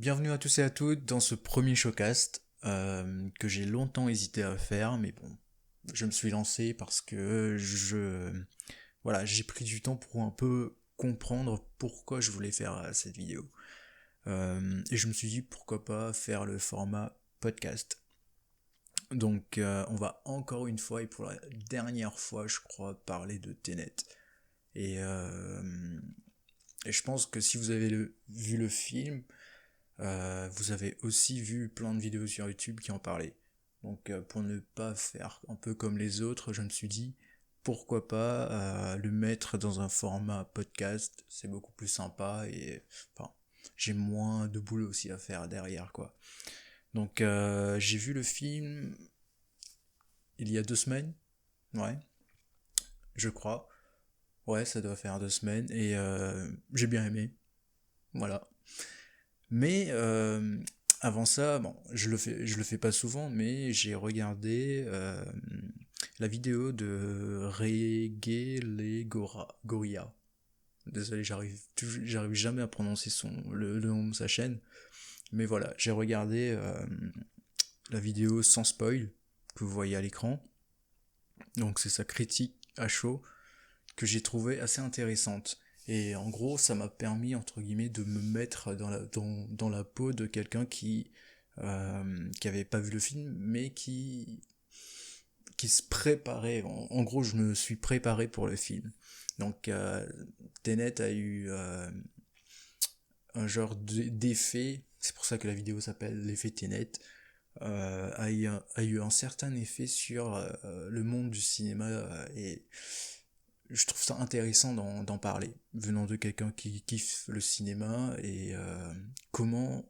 Bienvenue à tous et à toutes dans ce premier showcast que j'ai longtemps hésité à faire, mais bon, je me suis lancé parce que voilà, j'ai pris du temps pour un peu comprendre pourquoi je voulais faire cette vidéo. Et je me suis dit pourquoi pas faire le format podcast. Donc on va encore une fois et pour la dernière fois, je crois, parler de Tenet. Et, euh, et je pense que si vous avez vu le film, vous avez aussi vu plein de vidéos sur YouTube qui en parlaient. Donc pour ne pas faire un peu comme les autres, je me suis dit pourquoi pas le mettre dans un format podcast, c'est beaucoup plus sympa et enfin j'ai moins de boulot aussi à faire derrière quoi. Donc j'ai vu le film il y a 2 semaines, ouais, je crois. Ouais, ça doit faire 2 semaines et j'ai bien aimé, voilà. Mais avant ça, bon, je le fais pas souvent, mais j'ai regardé la vidéo de Gorilla. Désolé, j'arrive jamais à prononcer le nom de sa chaîne, mais voilà, j'ai regardé la vidéo sans spoil que vous voyez à l'écran. Donc c'est sa critique à chaud que j'ai trouvé assez intéressante. Et en gros, ça m'a permis, entre guillemets, de me mettre dans la peau de quelqu'un qui avait pas vu le film, mais qui se préparait. En gros, je me suis préparé pour le film. Donc, Tenet a eu un genre d'effet, c'est pour ça que la vidéo s'appelle l'effet Tenet, a eu un certain effet sur le monde du cinéma et je trouve ça intéressant d'en parler, venant de quelqu'un qui kiffe le cinéma et comment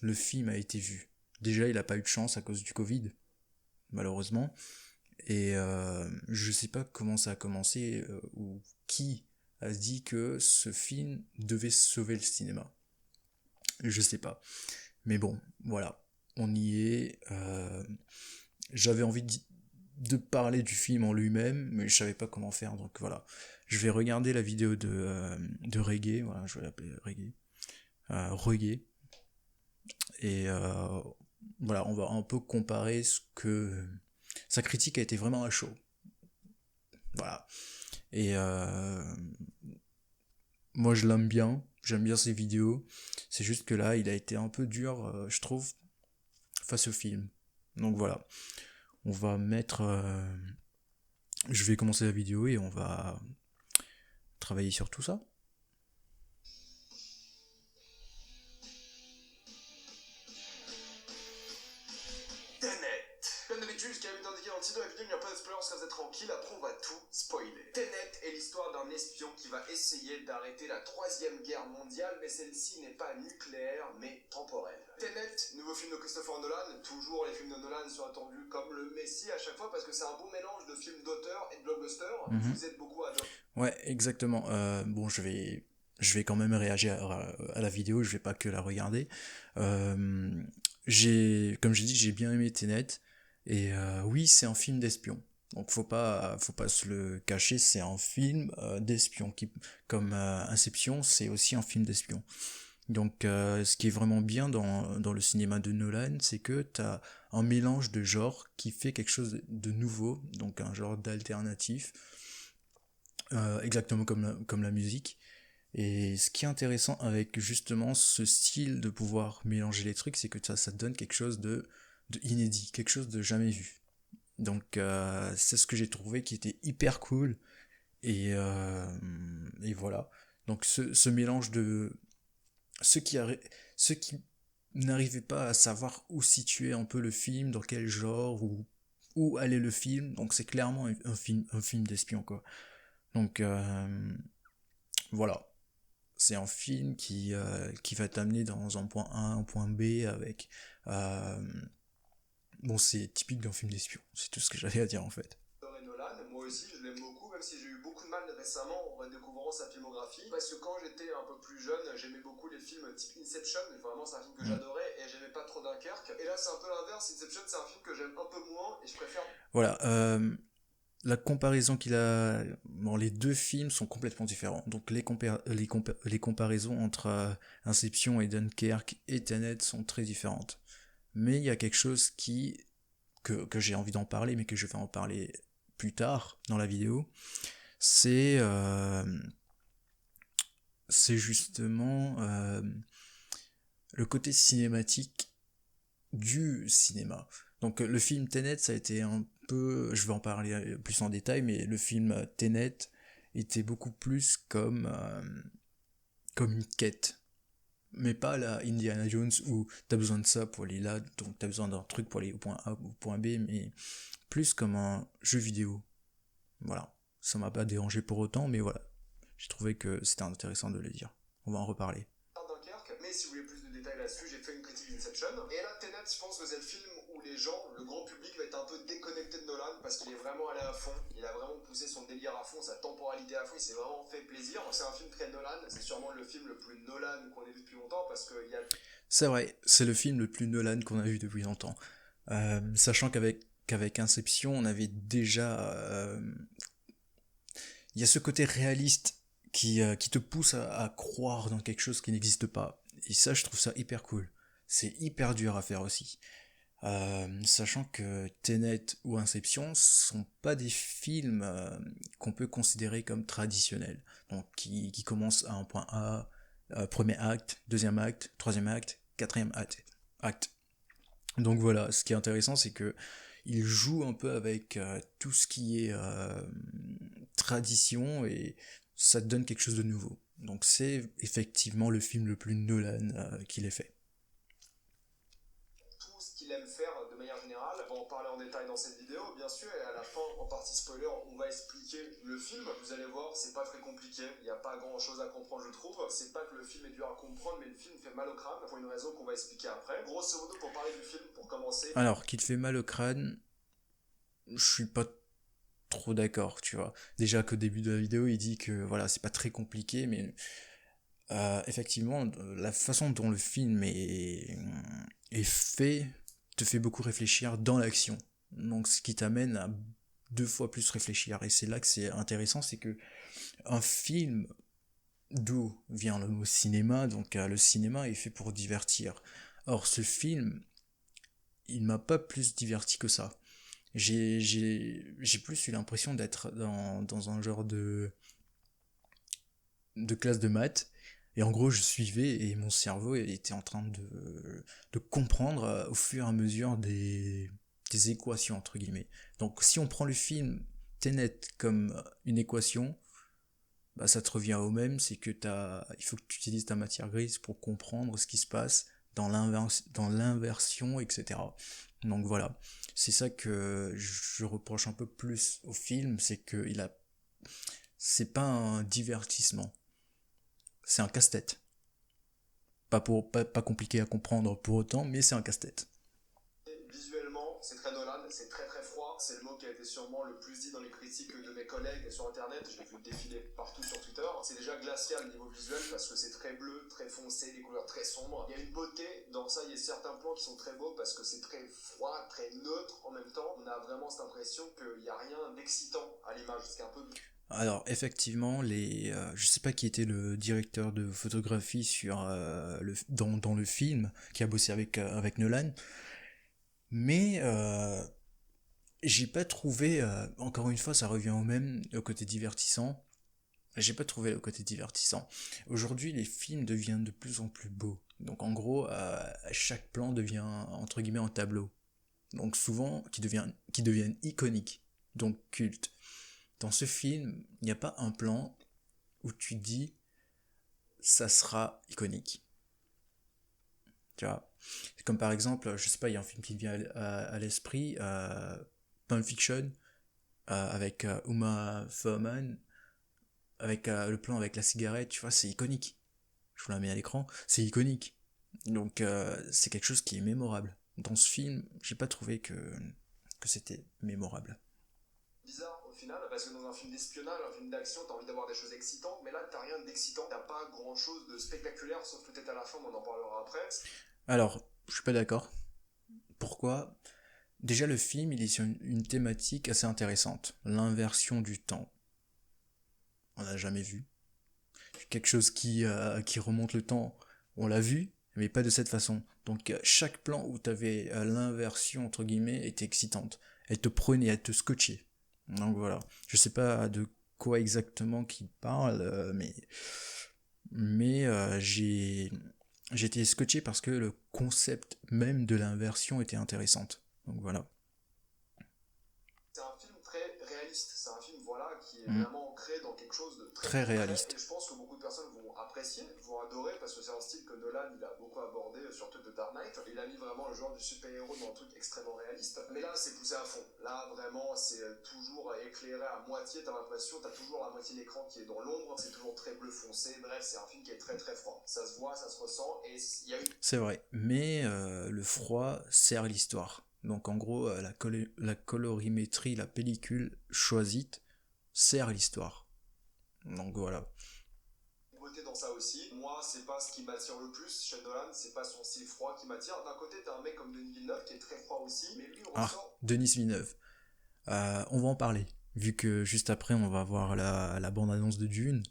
le film a été vu. Déjà, il n'a pas eu de chance à cause du Covid, malheureusement, et je sais pas comment ça a commencé ou qui a dit que ce film devait sauver le cinéma. Je sais pas. Mais bon, voilà, on y est. J'avais envie de parler du film en lui-même, mais je savais pas comment faire, donc voilà. Je vais regarder la vidéo de Reggae, voilà, je vais l'appeler Reggae, et voilà, on va un peu comparer ce que... Sa critique a été vraiment à chaud, voilà. Et moi je l'aime bien, j'aime bien ses vidéos, c'est juste que là, il a été un peu dur, je trouve, face au film. Donc voilà, on va mettre... je vais commencer la vidéo et on va travailler sur tout ça. Tenet. Comme d'habitude, ce qui avait été indiqué dans le titre de la vidéo, il n'y a pas de spoiler, ça vous êtes tranquille, après on va tout spoiler. Tenet est l'histoire d'un espion qui va essayer d'arrêter la troisième guerre mondiale, mais celle-ci n'est pas nucléaire, mais temporelle. Tenet, nouveau film de Christopher Nolan, toujours les films de Nolan sont attendus comme le messie à chaque fois parce que c'est un beau mélange de films d'auteur et de blockbuster. Vous êtes beaucoup à adorer. Ouais, exactement. Bon, je vais quand même réagir à la vidéo, je vais pas que la regarder. Euh, comme j'ai dit, j'ai bien aimé Tenet. Et oui, c'est un film d'espion. Donc faut pas se le cacher, c'est un film d'espion. Comme Inception, c'est aussi un film d'espion. Donc ce qui est vraiment bien dans le cinéma de Nolan, c'est que tu as un mélange de genres qui fait quelque chose de nouveau, donc un genre d'alternatif exactement comme la musique. Et ce qui est intéressant avec justement ce style de pouvoir mélanger les trucs, c'est que ça te donne quelque chose de inédit, quelque chose de jamais vu. Donc c'est ce que j'ai trouvé qui était hyper cool. Et voilà. Donc ce mélange de ceux qui, ceux qui n'arrivaient pas à savoir où situer un peu le film, dans quel genre, où allait le film. Donc c'est clairement un film d'espion quoi. Donc voilà, c'est un film qui va t'amener dans un point A, un point B avec... euh, bon, c'est typique d'un film d'espion, c'est tout ce que j'avais à dire en fait. Nolan, moi aussi je l'aime beaucoup, même si j'ai eu beaucoup de mal récemment en redécouvrant sa filmographie. Parce que quand j'étais un peu plus jeune, j'aimais beaucoup les films type Inception, vraiment c'est un film que Mm. j'adorais et j'aimais pas trop Dunkerque. Et là c'est un peu l'inverse, Inception c'est un film que j'aime un peu moins et je préfère. Voilà, la comparaison qu'il a, bon, les deux films sont complètement différents. Donc les comparaisons entre Inception et Dunkerque et Tenet sont très différentes. Mais il y a quelque chose que j'ai envie d'en parler, mais que je vais en parler plus tard dans la vidéo. C'est justement le côté cinématique du cinéma. Donc le film Tenet, ça a été un peu, je vais en parler plus en détail, mais le film Tenet était beaucoup plus comme une quête. Mais pas la Indiana Jones où t'as besoin de ça pour aller là, donc t'as besoin d'un truc pour aller au point A ou au point B, mais plus comme un jeu vidéo. Voilà. Ça m'a pas dérangé pour autant, mais voilà. J'ai trouvé que c'était intéressant de le dire. On va en reparler. Dunkerque, mais si vous voulez plus de détails là-dessus, j'ai fait une critique d'Inception. Et là, Tenet, je pense que c'est le film où les gens, le grand public, va être un peu déconnecté de Nolan parce qu'il est vraiment allé à fond. Il a vraiment poussé son délire à fond, sa temporalité à fond. Il s'est vraiment fait plaisir. C'est un film très Nolan. C'est sûrement le film le plus Nolan qu'on ait vu depuis longtemps parce qu'il y a. C'est vrai, c'est le film le plus Nolan qu'on a vu depuis longtemps. Sachant qu'avec Inception, on avait déjà... Il y a ce côté réaliste qui te pousse à croire dans quelque chose qui n'existe pas. Et ça, je trouve ça hyper cool. C'est hyper dur à faire aussi. Sachant que Tenet ou Inception sont pas des films qu'on peut considérer comme traditionnels. Donc qui commencent à un point A, premier acte, deuxième acte, troisième acte, quatrième acte. Donc voilà, ce qui est intéressant, c'est que il joue un peu avec tout ce qui est tradition et ça te donne quelque chose de nouveau. Donc c'est effectivement le film le plus Nolan qu'il ait fait. Tout ce qu'il aime faire de manière générale. On va en parler en détail dans cette vidéo, bien sûr, et à la fin, en partie spoiler, on va expliquer le film. Vous allez voir, c'est pas très compliqué, il n'y a pas grand chose à comprendre, je trouve. C'est pas que le film est dur à comprendre, mais le film fait mal au crâne, pour une raison qu'on va expliquer après. Grosso modo, pour parler du film, pour commencer. Alors, qu'il te fait mal au crâne, je suis pas trop d'accord, tu vois. Déjà qu'au début de la vidéo, il dit que voilà, c'est pas très compliqué, mais effectivement, la façon dont le film est fait te fait beaucoup réfléchir dans l'action. Donc, ce qui t'amène à deux fois plus réfléchir. Et c'est là que c'est intéressant, c'est que un film, d'où vient le mot cinéma, donc le cinéma est fait pour divertir. Or, ce film, il m'a pas plus diverti que ça. J'ai plus eu l'impression d'être dans un genre de classe de maths. Et en gros, je suivais et mon cerveau était en train de comprendre au fur et à mesure des équations, entre guillemets. Donc, si on prend le film Tenet comme une équation, bah, ça te revient au même, c'est que il faut que tu utilises ta matière grise pour comprendre ce qui se passe dans l'inversion, etc. Donc voilà, c'est ça que je reproche un peu plus au film, c'est que c'est pas un divertissement, c'est un casse-tête. Pas compliqué à comprendre pour autant, mais c'est un casse-tête. Visuellement, c'est très Nolan, c'est très très froid. C'est le mot qui a été sûrement le plus dit dans les critiques de mes collègues sur internet. Je l'ai vu défiler partout sur Twitter. C'est déjà glacial niveau visuel parce que c'est très bleu, très foncé, des couleurs très sombres. Il y a une beauté dans ça, il y a certains plans qui sont très beaux parce que c'est très froid, très neutre en même temps. On a vraiment cette impression qu'il n'y a rien d'excitant à l'image. C'est un peu. Alors effectivement, je sais pas qui était le directeur de photographie dans le film, qui a bossé avec Nolan, mais j'ai pas trouvé, encore une fois, ça revient au même, au côté divertissant. J'ai pas trouvé le côté divertissant. Aujourd'hui, les films deviennent de plus en plus beaux. Donc en gros, chaque plan devient entre guillemets un tableau. Donc souvent, qui deviennent iconiques, donc cultes. Dans ce film, il n'y a pas un plan où tu dis ça sera iconique. Tu vois. Comme par exemple, je sais pas, il y a un film qui me vient à l'esprit, Pulp Fiction, avec Uma Thurman, avec le plan avec la cigarette, tu vois, c'est iconique. Je vous la mets à l'écran, c'est iconique. Donc c'est quelque chose qui est mémorable. Dans ce film, j'ai pas trouvé que c'était mémorable. Bizarre au final, parce que dans un film d'espionnage, un film d'action, t'as envie d'avoir des choses excitantes, mais là t'as rien d'excitant, t'as pas grand chose de spectaculaire, sauf peut-être à la fin, mais on en parlera après. Alors, je suis pas d'accord. Pourquoi ? déjà le film, il est sur une thématique assez intéressante, l'inversion du temps. On l'a jamais vu. Quelque chose qui remonte le temps, on l'a vu, mais pas de cette façon. Donc chaque plan où tu avais l'inversion, entre guillemets, était excitante. Elle te prenait, elle te scotchait. Donc voilà. Je sais pas de quoi exactement qu'il parle, mais j'ai été scotché parce que le concept même de l'inversion était intéressante. Donc voilà. C'est un film très réaliste, c'est un film voilà, qui est Mm. vraiment ancré dans quelque chose de très Très concret et réaliste. je pense que beaucoup de personnes vont apprécier, vont adorer parce que c'est un style que Nolan il a beaucoup abordé, surtout de Dark Knight. Il a mis vraiment le genre du super-héros dans un truc extrêmement réaliste. Mais là c'est poussé à fond. Là vraiment c'est toujours éclairé à moitié, t'as l'impression, t'as toujours la moitié de l'écran qui est dans l'ombre, c'est toujours très bleu foncé. Bref, c'est un film qui est très très froid. Ça se voit, ça se ressent et il y a une C'est vrai. Mais le froid sert l'histoire. Donc en gros, la colorimétrie, la pellicule choisite sert l'histoire. Donc voilà. beauté dans ça aussi. Moi, c'est pas ce qui m'attire le plus chez Nolan, c'est pas son style froid qui m'attire. D'un côté, t'as un mec comme Denis Villeneuve qui est très froid aussi, mais lui Ah, ressort. Denis Villeneuve. On va en parler. Vu que juste après, on va voir la bande-annonce de Dune.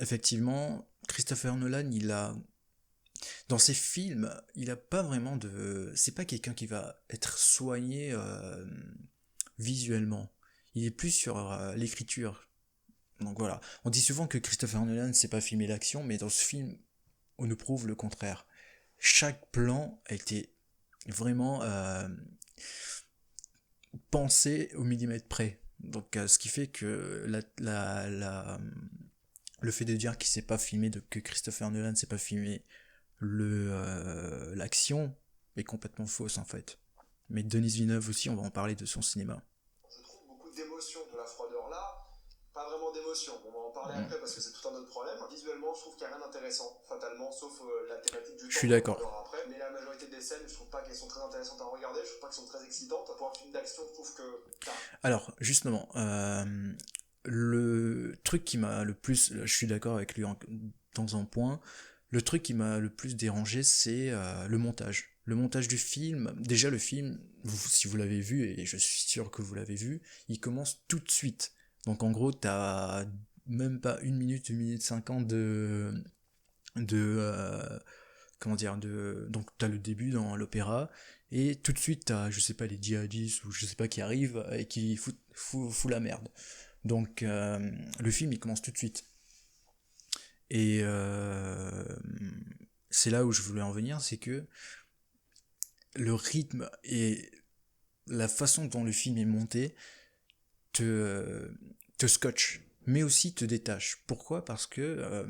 Effectivement, Christopher Nolan, dans ses films, il a pas vraiment de. C'est pas quelqu'un qui va être soigné visuellement. Il est plus sur l'écriture. Donc voilà. On dit souvent que Christopher Nolan sait pas filmer l'action, mais dans ce film, on nous prouve le contraire. Chaque plan a été vraiment pensé au millimètre près. Donc ce qui fait que le fait de dire qu'il sait pas filmer, que Christopher Nolan sait pas filmer l'action est complètement fausse en fait. Mais Denis Villeneuve aussi, on va en parler de son cinéma. Je trouve beaucoup d'émotion de la froideur là. Pas vraiment d'émotion, on va en parler Mm. après parce que c'est tout un autre problème. Visuellement, je trouve qu'il n'y a rien d'intéressant, fatalement, sauf la thématique du Je temps, suis on en d'accord. parlera après. Mais la majorité des scènes, je trouve pas qu'elles sont très intéressantes à regarder, je trouve pas qu'elles sont très excitantes. Pour un film d'action, je trouve que. Alors, justement, le truc qui m'a le plus, je suis d'accord avec lui dans un point, le truc qui m'a le plus dérangé, c'est le montage. Le montage du film, déjà le film, si vous l'avez vu, et je suis sûr que vous l'avez vu, il commence tout de suite. Donc en gros, t'as même pas une minute 50 de comment dire, donc t'as le début dans l'opéra, et tout de suite t'as, je sais pas, les djihadistes, ou je sais pas qui arrivent, et qui fout la merde. Donc le film il commence tout de suite. Et c'est là où je voulais en venir, c'est que le rythme et la façon dont le film est monté te scotche, mais aussi te détache. Pourquoi? Parce que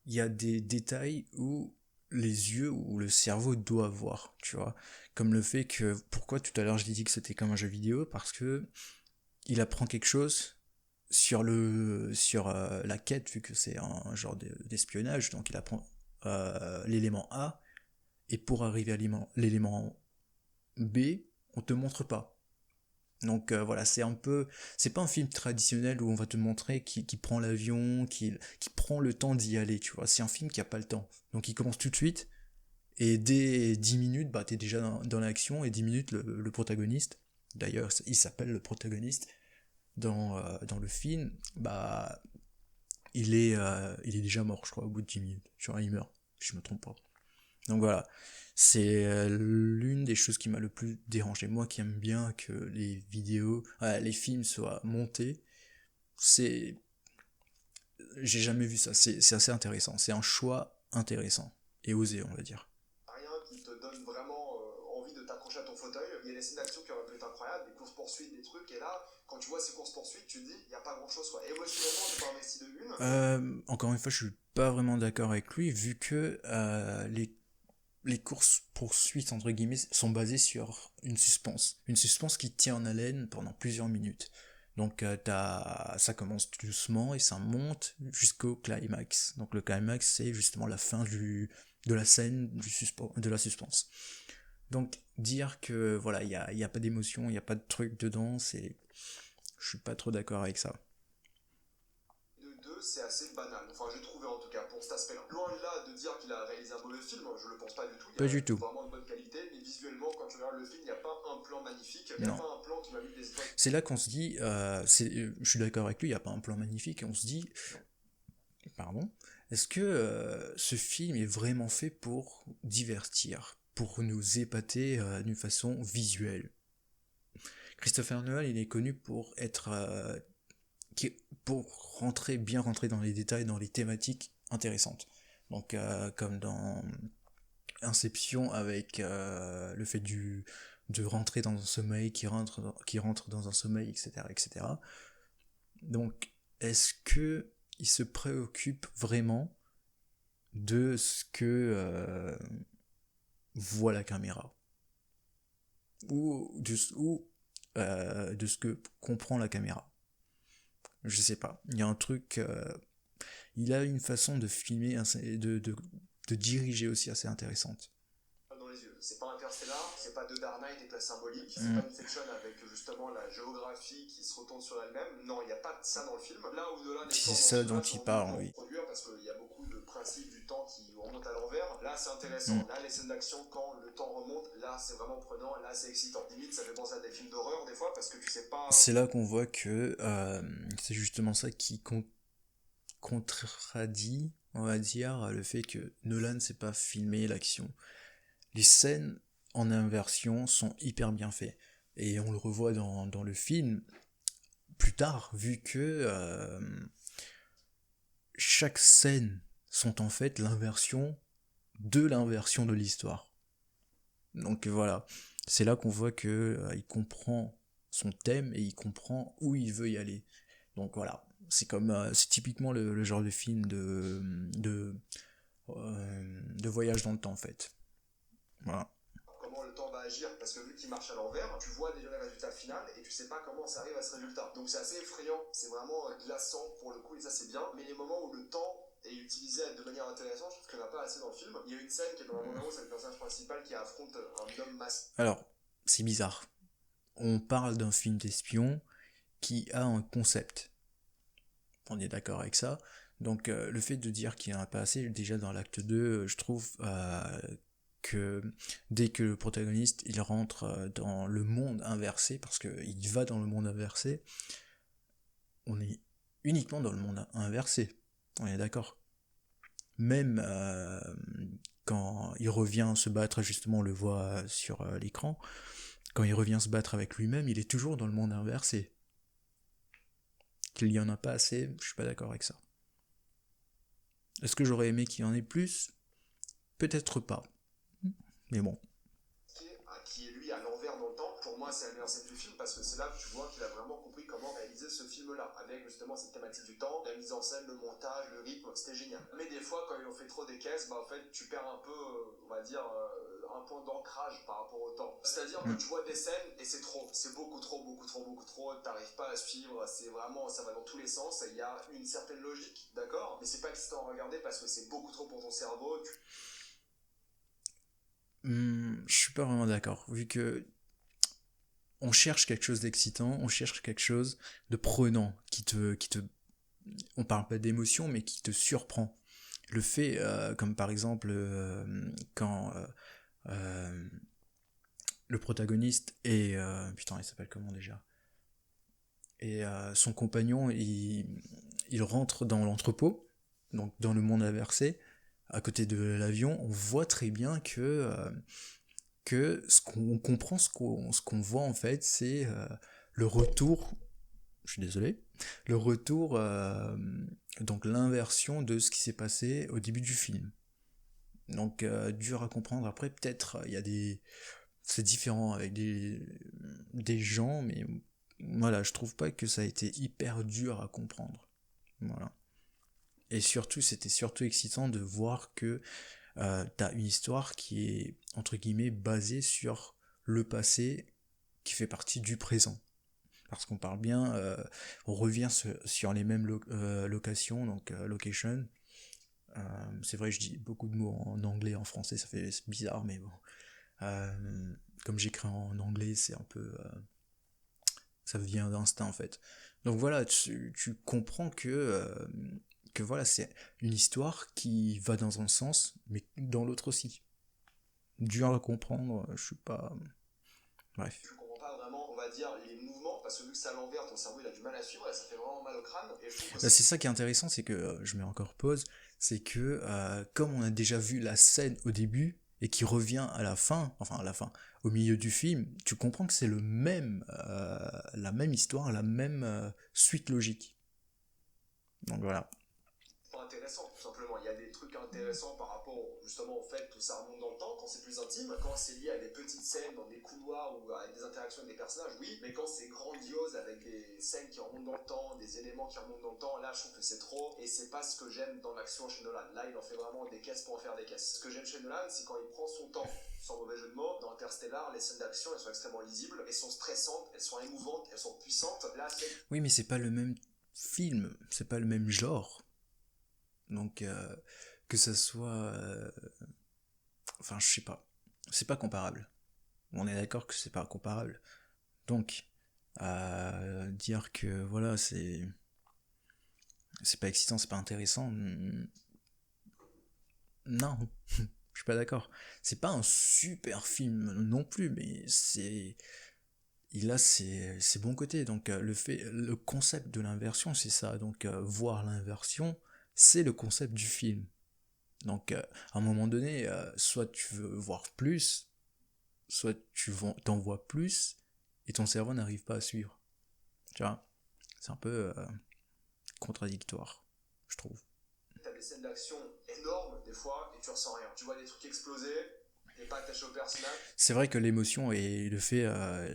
il y a des détails où les yeux ou le cerveau doit voir, tu vois. Comme le fait que, pourquoi tout à l'heure je dit que c'était comme un jeu vidéo? Parce que il apprend quelque chose sur la quête, vu que c'est un genre d'espionnage, donc il apprend l'élément A, et pour arriver à l'élément B, on te montre pas. Donc voilà, c'est pas un film traditionnel où on va te montrer qui prend l'avion, qui prend le temps d'y aller, tu vois. C'est un film qui a pas le temps. Donc il commence tout de suite, et dès 10 minutes, bah t'es déjà dans l'action, et 10 minutes, le protagoniste, d'ailleurs il s'appelle le protagoniste, dans le film, bah il est déjà mort, je crois, au bout de 10 minutes. Tu vois, il meurt, si je me trompe pas. Donc voilà, c'est l'une des choses qui m'a le plus dérangé. Moi qui aime bien que les films soient montés, c'est, j'ai jamais vu ça. C'est assez intéressant. C'est un choix intéressant et osé, on va dire. Rien qui te donne vraiment envie de t'accrocher à ton fauteuil. Il y a des scènes d'action qui auraient pu être incroyables, des courses-poursuites, des trucs, et là, quand tu vois ces courses-poursuites, tu te dis, il n'y a pas grand-chose, quoi. Émotionnellement, t'es pas investi de une. Encore une fois, je suis pas vraiment d'accord avec lui, vu que les courses poursuites entre guillemets sont basées sur une suspense qui tient en haleine pendant plusieurs minutes. Donc ça commence doucement et ça monte jusqu'au climax. Donc le climax c'est justement la fin de la scène de la suspense. Donc dire que voilà y a pas d'émotion, il y a pas de truc dedans, je suis pas trop d'accord avec ça. De deux, c'est assez banal. Enfin, j'ai trouvé en tout cas pour cet aspect-là. Loin de là de dire qu'il a réalisé un mauvais film, je le pense pas du tout. Il y Pas a du tout. vraiment de bonne qualité, mais visuellement, Il n'y a non. pas un plan qui m'a mis des étoiles. C'est là qu'on se dit, je suis d'accord avec lui, il n'y a pas un plan magnifique, et on se dit, pardon, est-ce que ce film est vraiment fait pour divertir, pour nous épater d'une façon visuelle? Christopher Nolan, il est connu pour être, pour bien rentrer dans les détails, dans les thématiques intéressantes. Donc, comme dans Inception, avec le fait de rentrer dans un sommeil, qui rentre dans un sommeil, etc., etc. Donc, est-ce que il se préoccupe vraiment de ce que voit la caméra, ou de ce que comprend la caméra? Je sais pas. Il y a un truc. Il a une façon de filmer, de diriger aussi assez intéressante. Dans les yeux. C'est pas Interstellar, c'est pas The Dark Knight et place symbolique, c'est pas Inception avec justement la géographie qui se retourne sur elle-même. Non, il n'y a pas de ça dans le film. Là où Nolan est C'est fort ça dans dont ce il cinéma, parle, pour oui. produire, parce qu'il y a beaucoup de principes du temps qui remontent à l'envers. Là, c'est intéressant. Là, les scènes d'action, quand le temps remonte, là, c'est vraiment prenant. Là, c'est excitant. Limite, ça fait penser à des films d'horreur des fois parce que tu sais pas. C'est là qu'on voit que c'est justement ça qui contredit, on va dire, le fait que Nolan sait pas filmer l'action. Les scènes en inversion sont hyper bien faites. Et on le revoit dans le film plus tard, vu que chaque scène sont en fait l'inversion de l'histoire. Donc voilà, c'est là qu'on voit que il comprend son thème et il comprend où il veut y aller. Donc voilà, c'est typiquement le genre de film de voyage dans le temps en fait. Voilà. Comment le temps va agir, parce que vu qu'il marche à l'envers, tu vois déjà le résultat final et tu sais pas comment ça arrive à ce résultat. Donc c'est assez effrayant, c'est vraiment glaçant pour le coup et ça c'est bien. Mais les moments où le temps est utilisé de manière intéressante, je trouve qu'il n'y en a pas assez dans le film. Il y a une scène qui est dans la bande-annonce avec le personnage principal qui affronte un homme masqué. Alors, c'est bizarre. On parle d'un film d'espion qui a un concept. On est d'accord avec ça. Donc le fait de dire qu'il n'y en a pas assez, déjà dans l'acte 2, je trouve que dès que le protagoniste il rentre dans le monde inversé, parce qu'il va dans le monde inversé, on est uniquement dans le monde inversé. On est d'accord. Même quand il revient se battre, justement on le voit sur l'écran, quand il revient se battre avec lui-même, il est toujours dans le monde inversé. Qu'il n'y en a pas assez, je suis pas d'accord avec ça. Est-ce que j'aurais aimé qu'il y en ait plus? Peut-être pas. Mais bon. Qui est lui à l'envers dans le temps, pour moi c'est la meilleure scène du film parce que c'est là que tu vois qu'il a vraiment compris comment réaliser ce film-là, avec justement cette thématique du temps, la mise en scène, le montage, le rythme, c'était génial. Mais des fois quand ils ont fait trop des caisses, bah en fait tu perds un peu, on va dire, un point d'ancrage par rapport au temps. C'est-à-dire que tu vois des scènes et c'est trop, c'est beaucoup trop, t'arrives pas à suivre, c'est vraiment, ça va dans tous les sens, il y a une certaine logique, d'accord, mais c'est pas excitant à regarder parce que c'est beaucoup trop pour ton cerveau. Je suis pas vraiment d'accord, vu que on cherche quelque chose d'excitant, on cherche quelque chose de prenant, on parle pas d'émotion, mais qui te surprend. Le fait, comme par exemple, quand le protagoniste et putain, il s'appelle comment déjà? Et son compagnon, il rentre dans l'entrepôt, donc dans le monde inversé, à côté de l'avion, on voit très bien que ce qu'on comprend, ce qu'on voit en fait, c'est le retour, je suis désolé, le retour, donc l'inversion de ce qui s'est passé au début du film. Donc dur à comprendre. Après, peut-être c'est différent avec des gens, mais voilà, je trouve pas que ça a été hyper dur à comprendre. Voilà. Et surtout, c'était surtout excitant de voir que t'as une histoire qui est, entre guillemets, basée sur le passé qui fait partie du présent. Parce qu'on parle bien, on revient sur les mêmes locations, donc location. C'est vrai, je dis beaucoup de mots en anglais, en français, c'est bizarre, mais bon. Comme j'écris en anglais, c'est un peu... ça vient d'instinct en fait. Donc voilà, tu comprends que voilà, c'est une histoire qui va dans un sens, mais dans l'autre aussi. Dur à comprendre, je suis pas... Bref. Tu comprends pas vraiment va dire, les mouvements, parce que vu que c'est à l'envers, ton cerveau il a du mal à suivre et ça fait vraiment mal au crâne. Et je trouve que Là, c'est ça qui est intéressant, c'est que, je mets encore pause, c'est que comme on a déjà vu la scène au début et qui revient à la fin, enfin à la fin, au milieu du film, tu comprends que c'est la même histoire, la même suite logique. Donc voilà. pas intéressant, tout simplement. Il y a des trucs intéressants par rapport justement au fait que ça remonte dans le temps, quand c'est plus intime, quand c'est lié à des petites scènes dans des couloirs ou à des interactions avec des personnages, oui, mais quand c'est grandiose avec des scènes qui remontent dans le temps, des éléments qui remontent dans le temps, là je trouve que c'est trop, et c'est pas ce que j'aime dans l'action chez Nolan. Là il en fait vraiment des caisses pour en faire des caisses. Ce que j'aime chez Nolan, c'est quand il prend son temps, sans mauvais jeu de mots. Dans Interstellar, les scènes d'action elles sont extrêmement lisibles, elles sont stressantes, elles sont émouvantes, elles sont puissantes. Là c'est... Oui, mais c'est pas le même film, c'est pas le même genre. Donc, que ça soit. Enfin, je sais pas. C'est pas comparable. On est d'accord que c'est pas comparable. Donc, dire que voilà, c'est pas excitant, c'est pas intéressant. Non, je suis pas d'accord. C'est pas un super film non plus, mais il a ses bons côtés. Donc le concept de l'inversion, c'est ça. Donc voir l'inversion, c'est le concept du film. Donc à un moment donné, soit tu veux voir plus, soit t'en vois plus, et ton cerveau n'arrive pas à suivre. Tu vois, c'est un peu contradictoire, je trouve. T'as des scènes d'action énormes des fois et tu ressens rien. Tu vois des trucs exploser, t'es pas attaché au personnage. C'est vrai que l'émotion et le fait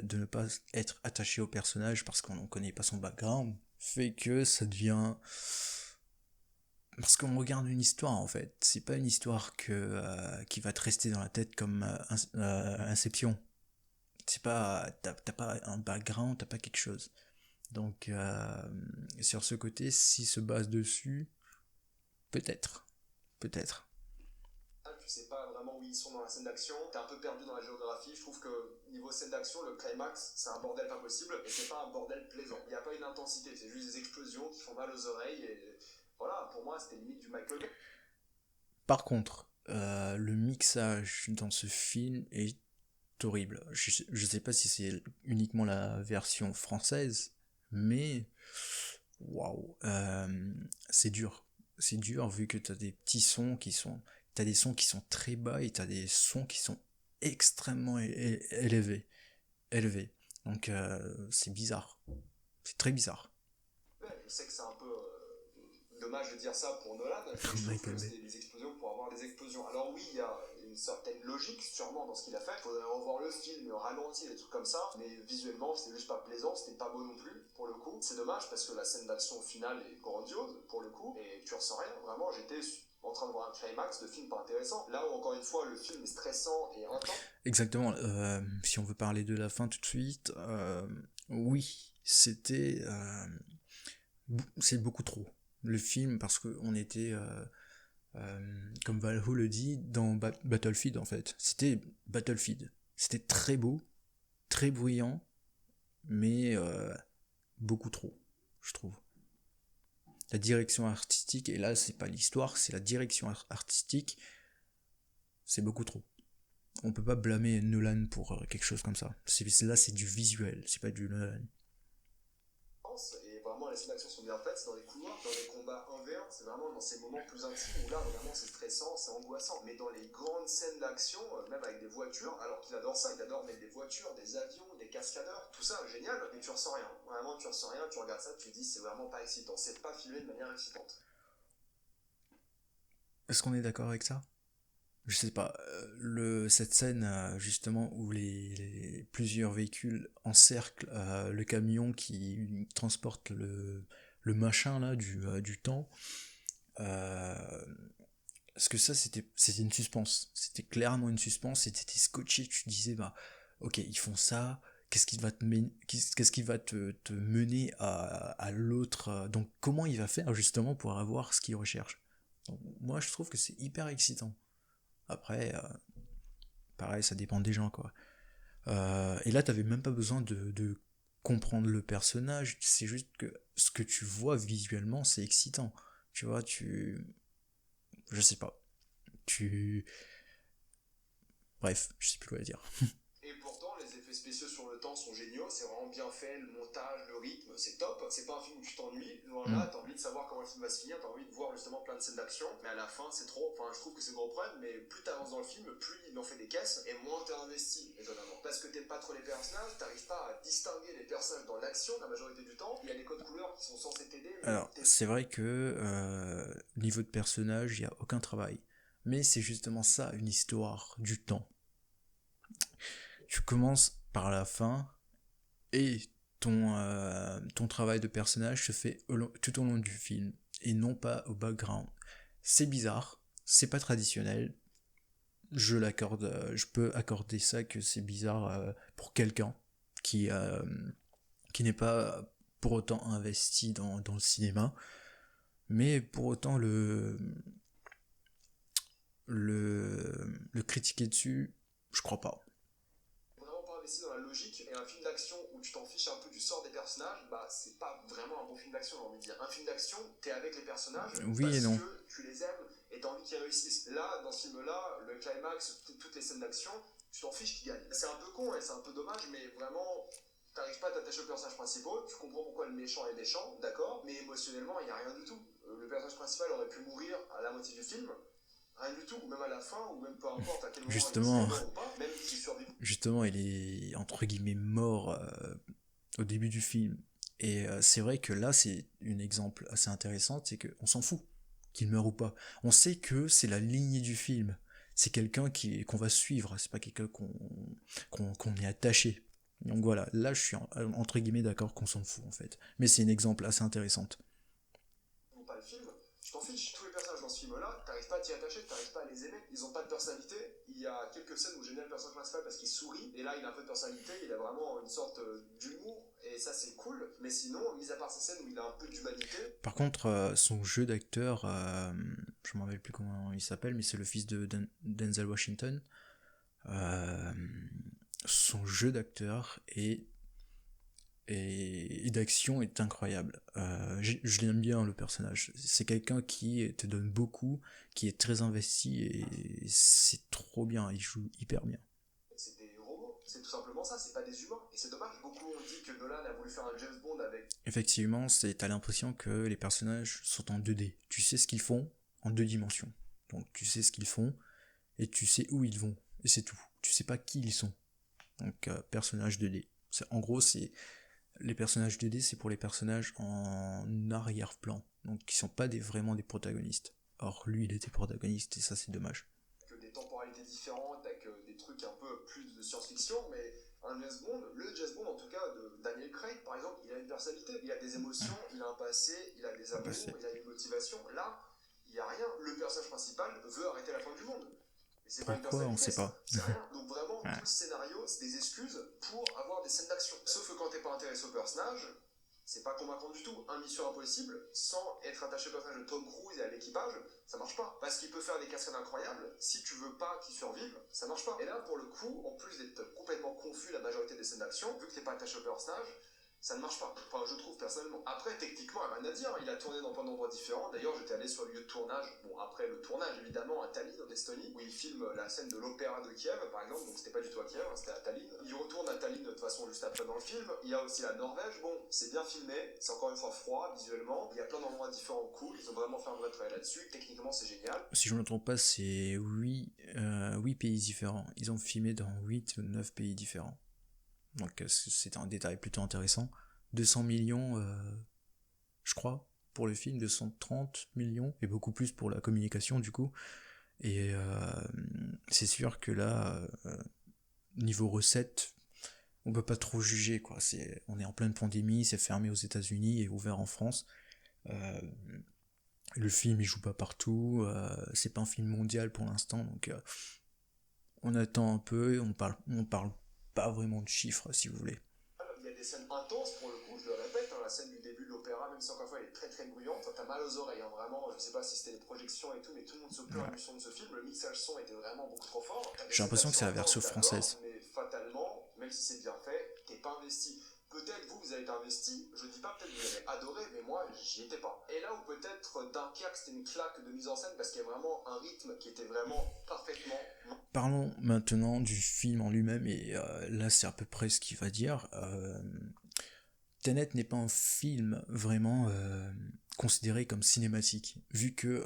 de ne pas être attaché au personnage parce qu'on ne connaît pas son background fait que ça devient... Parce qu'on regarde une histoire en fait, c'est pas une histoire qui va te rester dans la tête comme Inception. C'est pas, t'as pas un background, t'as pas quelque chose. Donc sur ce côté, s'il se base dessus, peut-être, peut-être. Tu sais pas vraiment où ils sont dans la scène d'action, t'es un peu perdu dans la géographie. Je trouve que niveau scène d'action, le climax, c'est un bordel pas possible et c'est pas un bordel plaisant. Il n'y a pas une intensité, c'est juste des explosions qui font mal aux oreilles et voilà, pour moi c'était limite du Michael Bay. Par contre, le mixage dans ce film est horrible. Je sais pas si c'est uniquement la version française, mais waouh, c'est dur. C'est dur vu que t'as des petits sons qui sont, t'as des sons qui sont très bas et t'as des sons qui sont extrêmement élevés. Donc c'est bizarre. C'est très bizarre. Ouais, je sais que c'est un peu dommage de dire ça pour Nolan, mais je trouve que c'est des explosions pour avoir des explosions. Alors oui, il y a une certaine logique sûrement dans ce qu'il a fait. Il faudrait revoir le film, le ralenti, des trucs comme ça. Mais visuellement, c'était juste pas plaisant, c'était pas beau non plus, pour le coup. C'est dommage parce que la scène d'action finale est grandiose, pour le coup, et tu ressens rien. Vraiment, j'étais en train de voir un climax de film pas intéressant. Là où, encore une fois, le film est stressant et intense. Exactement. Si on veut parler de la fin tout de suite, oui, c'est beaucoup trop. Le film, parce qu'on était, comme Valho le dit, dans Battlefield en fait. C'était Battlefield. C'était très beau, très bruyant, mais beaucoup trop, je trouve. La direction artistique, et là c'est pas l'histoire, c'est la direction artistique, c'est beaucoup trop. On peut pas blâmer Nolan pour quelque chose comme ça. Là c'est du visuel, c'est pas du Nolan. Et vraiment les scènes d'action sont bien faites, c'est dans les couloirs, dans les combats 1v1, c'est vraiment dans ces moments plus intimes où là vraiment c'est stressant, c'est angoissant. Mais dans les grandes scènes d'action, même avec des voitures, alors qu'il adore ça, il adore mettre des voitures, des avions, des cascadeurs, tout ça, génial, mais tu ressens rien. Vraiment tu ressens rien, tu regardes ça, tu te dis c'est vraiment pas excitant, c'est pas filmé de manière excitante. Est-ce qu'on est d'accord avec ça? Je sais pas, cette scène justement où plusieurs véhicules encerclent le camion qui transporte le machin là du temps, parce que ça c'était une suspense, c'était clairement une suspense, et t'étais scotché, tu te disais bah ok ils font ça, qu'est-ce qui va te mener à l'autre, donc comment il va faire justement pour avoir ce qu'il recherche. Donc, moi je trouve que c'est hyper excitant. Après, pareil, ça dépend des gens, quoi. Et là, t'avais même pas besoin de comprendre le personnage, c'est juste que ce que tu vois visuellement, c'est excitant. Tu vois, je sais pas. Tu... Bref, je sais plus quoi dire. Et pourtant les effets effets spéciaux sur le temps sont géniaux, c'est vraiment bien fait, le montage, le rythme, c'est top. C'est pas un film où tu t'ennuies, loin là, t'as envie de savoir comment le film va se finir, t'as envie de voir justement plein de scènes d'action, mais à la fin c'est trop, enfin je trouve que c'est le gros problème, mais plus t'avances dans le film, plus il en fait des caisses, et moins t'es investi, étonnamment. Parce que t'aimes pas trop les personnages, t'arrives pas à distinguer les personnages dans l'action la majorité du temps, il y a des codes couleurs qui sont censés t'aider, mais Alors, c'est vrai que niveau de personnage, il n'y a aucun travail. Mais c'est justement ça, une histoire du temps. Tu commences par la fin et ton travail de personnage se fait tout au long du film et non pas au background. C'est bizarre, c'est pas traditionnel. Je peux accorder ça que c'est bizarre pour quelqu'un qui, euh, qui n'est pas pour autant investi dans le cinéma. Mais pour autant, le critiquer dessus, je crois pas. vraiment pas investi dans la logique, et un film d'action où tu t'en fiches un peu du sort des personnages, bah c'est pas vraiment un bon film d'action, j'ai envie de dire. Un film d'action, t'es avec les personnages Oui et parce non. que tu les aimes et t'as envie qu'ils réussissent. Là, dans ce film-là, le climax, toutes les scènes d'action, tu t'en fiches qu'ils gagnent. C'est un peu con et c'est un peu dommage, mais vraiment, t'arrives pas à t'attacher aux personnages principaux, tu comprends pourquoi le méchant est méchant, d'accord, mais émotionnellement, il y a rien du tout. Le personnage principal aurait pu mourir à la moitié du film, rien du tout, ou même à la fin, ou même peu importe à quel moment il Justement, serait mort ou pas, même s'il survit. justement, il est entre guillemets mort au début du film. Et c'est vrai que là, c'est un exemple assez intéressant, c'est qu'on s'en fout qu'il meure ou pas. On sait que c'est la lignée du film. C'est quelqu'un qu'on va suivre, c'est pas quelqu'un qu'on est attaché. Donc voilà, là je suis entre guillemets d'accord qu'on s'en fout en fait. Mais c'est un exemple assez intéressant. Ou pas le film, tu t'en fiches. Tous les personnages dans ce film-là, t'arrives pas à t'y attacher, t'arrives pas à les aimer. Ils ont pas de personnalité. Il y a quelques scènes où j'aime bien le personnage principal parce qu'il sourit, et là il a un peu de personnalité, il a vraiment une sorte d'humour, et ça c'est cool. Mais sinon, mis à part ces scènes où il a un peu d'humanité. Par contre, son jeu d'acteur, je me rappelle plus comment il s'appelle, mais c'est le fils de Denzel Washington. Euh, Son jeu d'acteur et d'action est incroyable. Je l'aime bien le personnage. C'est quelqu'un qui te donne beaucoup, qui est très investi et c'est trop bien. Il joue hyper bien. C'est des robots, c'est tout simplement ça, c'est pas des humains. Et c'est dommage, beaucoup ont dit que Nolan a voulu faire un James Bond avec. Effectivement, t'as l'impression que les personnages sont en 2D. Tu sais ce qu'ils font en 2 dimensions. Donc tu sais ce qu'ils font et tu sais où ils vont. Et c'est tout. Tu sais pas qui ils sont. Donc personnages 2D. En gros, les personnages 2D, c'est pour les personnages en arrière-plan. Donc qui sont pas vraiment des protagonistes. Or lui, il était protagoniste et ça c'est dommage. Que des temporalités différentes, avec des trucs un peu plus de science-fiction, mais un James Bond, le James Bond en tout cas de Daniel Craig par exemple, il a une personnalité, il a des émotions, il a un passé, il a des amours, il a une motivation. Là, il n'y a rien. Le personnage principal veut arrêter la fin du monde. Mais c'est pas une Pourquoi on personnalité, sait ça. pas. C'est rien. Donc vraiment, tout le scénario, c'est des excuses pour avoir des scènes d'action. Sauf que quand t'es pas intéressé au personnage, c'est pas convaincant du tout. Un Mission Impossible, sans être attaché au personnage de Tom Cruise et à l'équipage, ça marche pas. Parce qu'il peut faire des cascades incroyables, si tu veux pas qu'il survive, ça marche pas. Et là, pour le coup, en plus d'être complètement confus la majorité des scènes d'action, vu que t'es pas attaché au personnage, ça ne marche pas. Enfin, je trouve personnellement. Après, techniquement, il n'y a rien à dire. Il a tourné dans plein d'endroits différents. D'ailleurs, j'étais allé sur le lieu de tournage. Bon, après le tournage, évidemment, à Tallinn, en Estonie, où il filme la scène de l'opéra de Kiev, par exemple. Donc, c'était pas du tout à Kiev, hein, c'était à Tallinn. Il retourne à Tallinn de toute façon juste après dans le film. Il y a aussi la Norvège. Bon, c'est bien filmé. C'est encore une fois froid, visuellement. Il y a plein d'endroits différents cool. Ils ont vraiment fait un vrai travail là-dessus. Techniquement, c'est génial. Si je ne me trompe pas, c'est 8 pays différents. Ils ont filmé dans 8 ou 9 pays différents. Donc c'est un détail plutôt intéressant. 200 millions, je crois, pour le film, 230 millions, et beaucoup plus pour la communication du coup. Et c'est sûr que là, niveau recettes, on peut pas trop juger, quoi. On est en pleine pandémie, c'est fermé aux États-Unis et ouvert en France. Euh, le film il joue pas partout, c'est pas un film mondial pour l'instant, donc on attend un peu et on parle pas vraiment de chiffres si vous voulez. Il y a des scènes intenses pour le coup, je le répète, hein, la scène du début de l'opéra, même si encore une fois elle est très très bruyante, t'as mal aux oreilles, hein, vraiment, je sais pas si c'était les projections et tout, mais tout le monde se plaint du son de ce film, le mixage son était vraiment beaucoup trop fort. J'ai l'impression que c'est la version française. Mais fatalement, même si c'est bien fait, t'es pas investi. Peut-être vous avez été investi, je dis pas peut-être que vous avez adoré, mais moi j'y étais pas. Et là où peut-être Dunkerque c'était une claque de mise en scène parce qu'il y a vraiment un rythme qui était vraiment parfaitement. Parlons maintenant du film en lui-même, et là c'est à peu près ce qu'il va dire. Tenet n'est pas un film vraiment considéré comme cinématique, vu que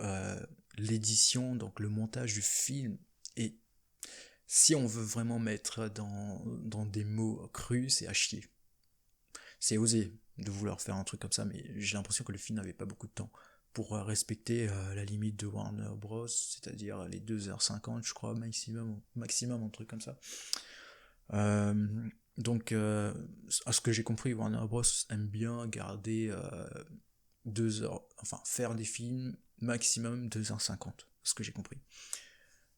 l'édition, donc le montage du film, est, si on veut vraiment mettre dans des mots crus, c'est à chier. C'est osé de vouloir faire un truc comme ça, mais j'ai l'impression que le film n'avait pas beaucoup de temps pour respecter la limite de Warner Bros, c'est-à-dire les 2h50, je crois, maximum, un truc comme ça. Donc, à ce que j'ai compris, Warner Bros aime bien garder 2 heures, enfin, faire des films maximum 2h50, ce que j'ai compris.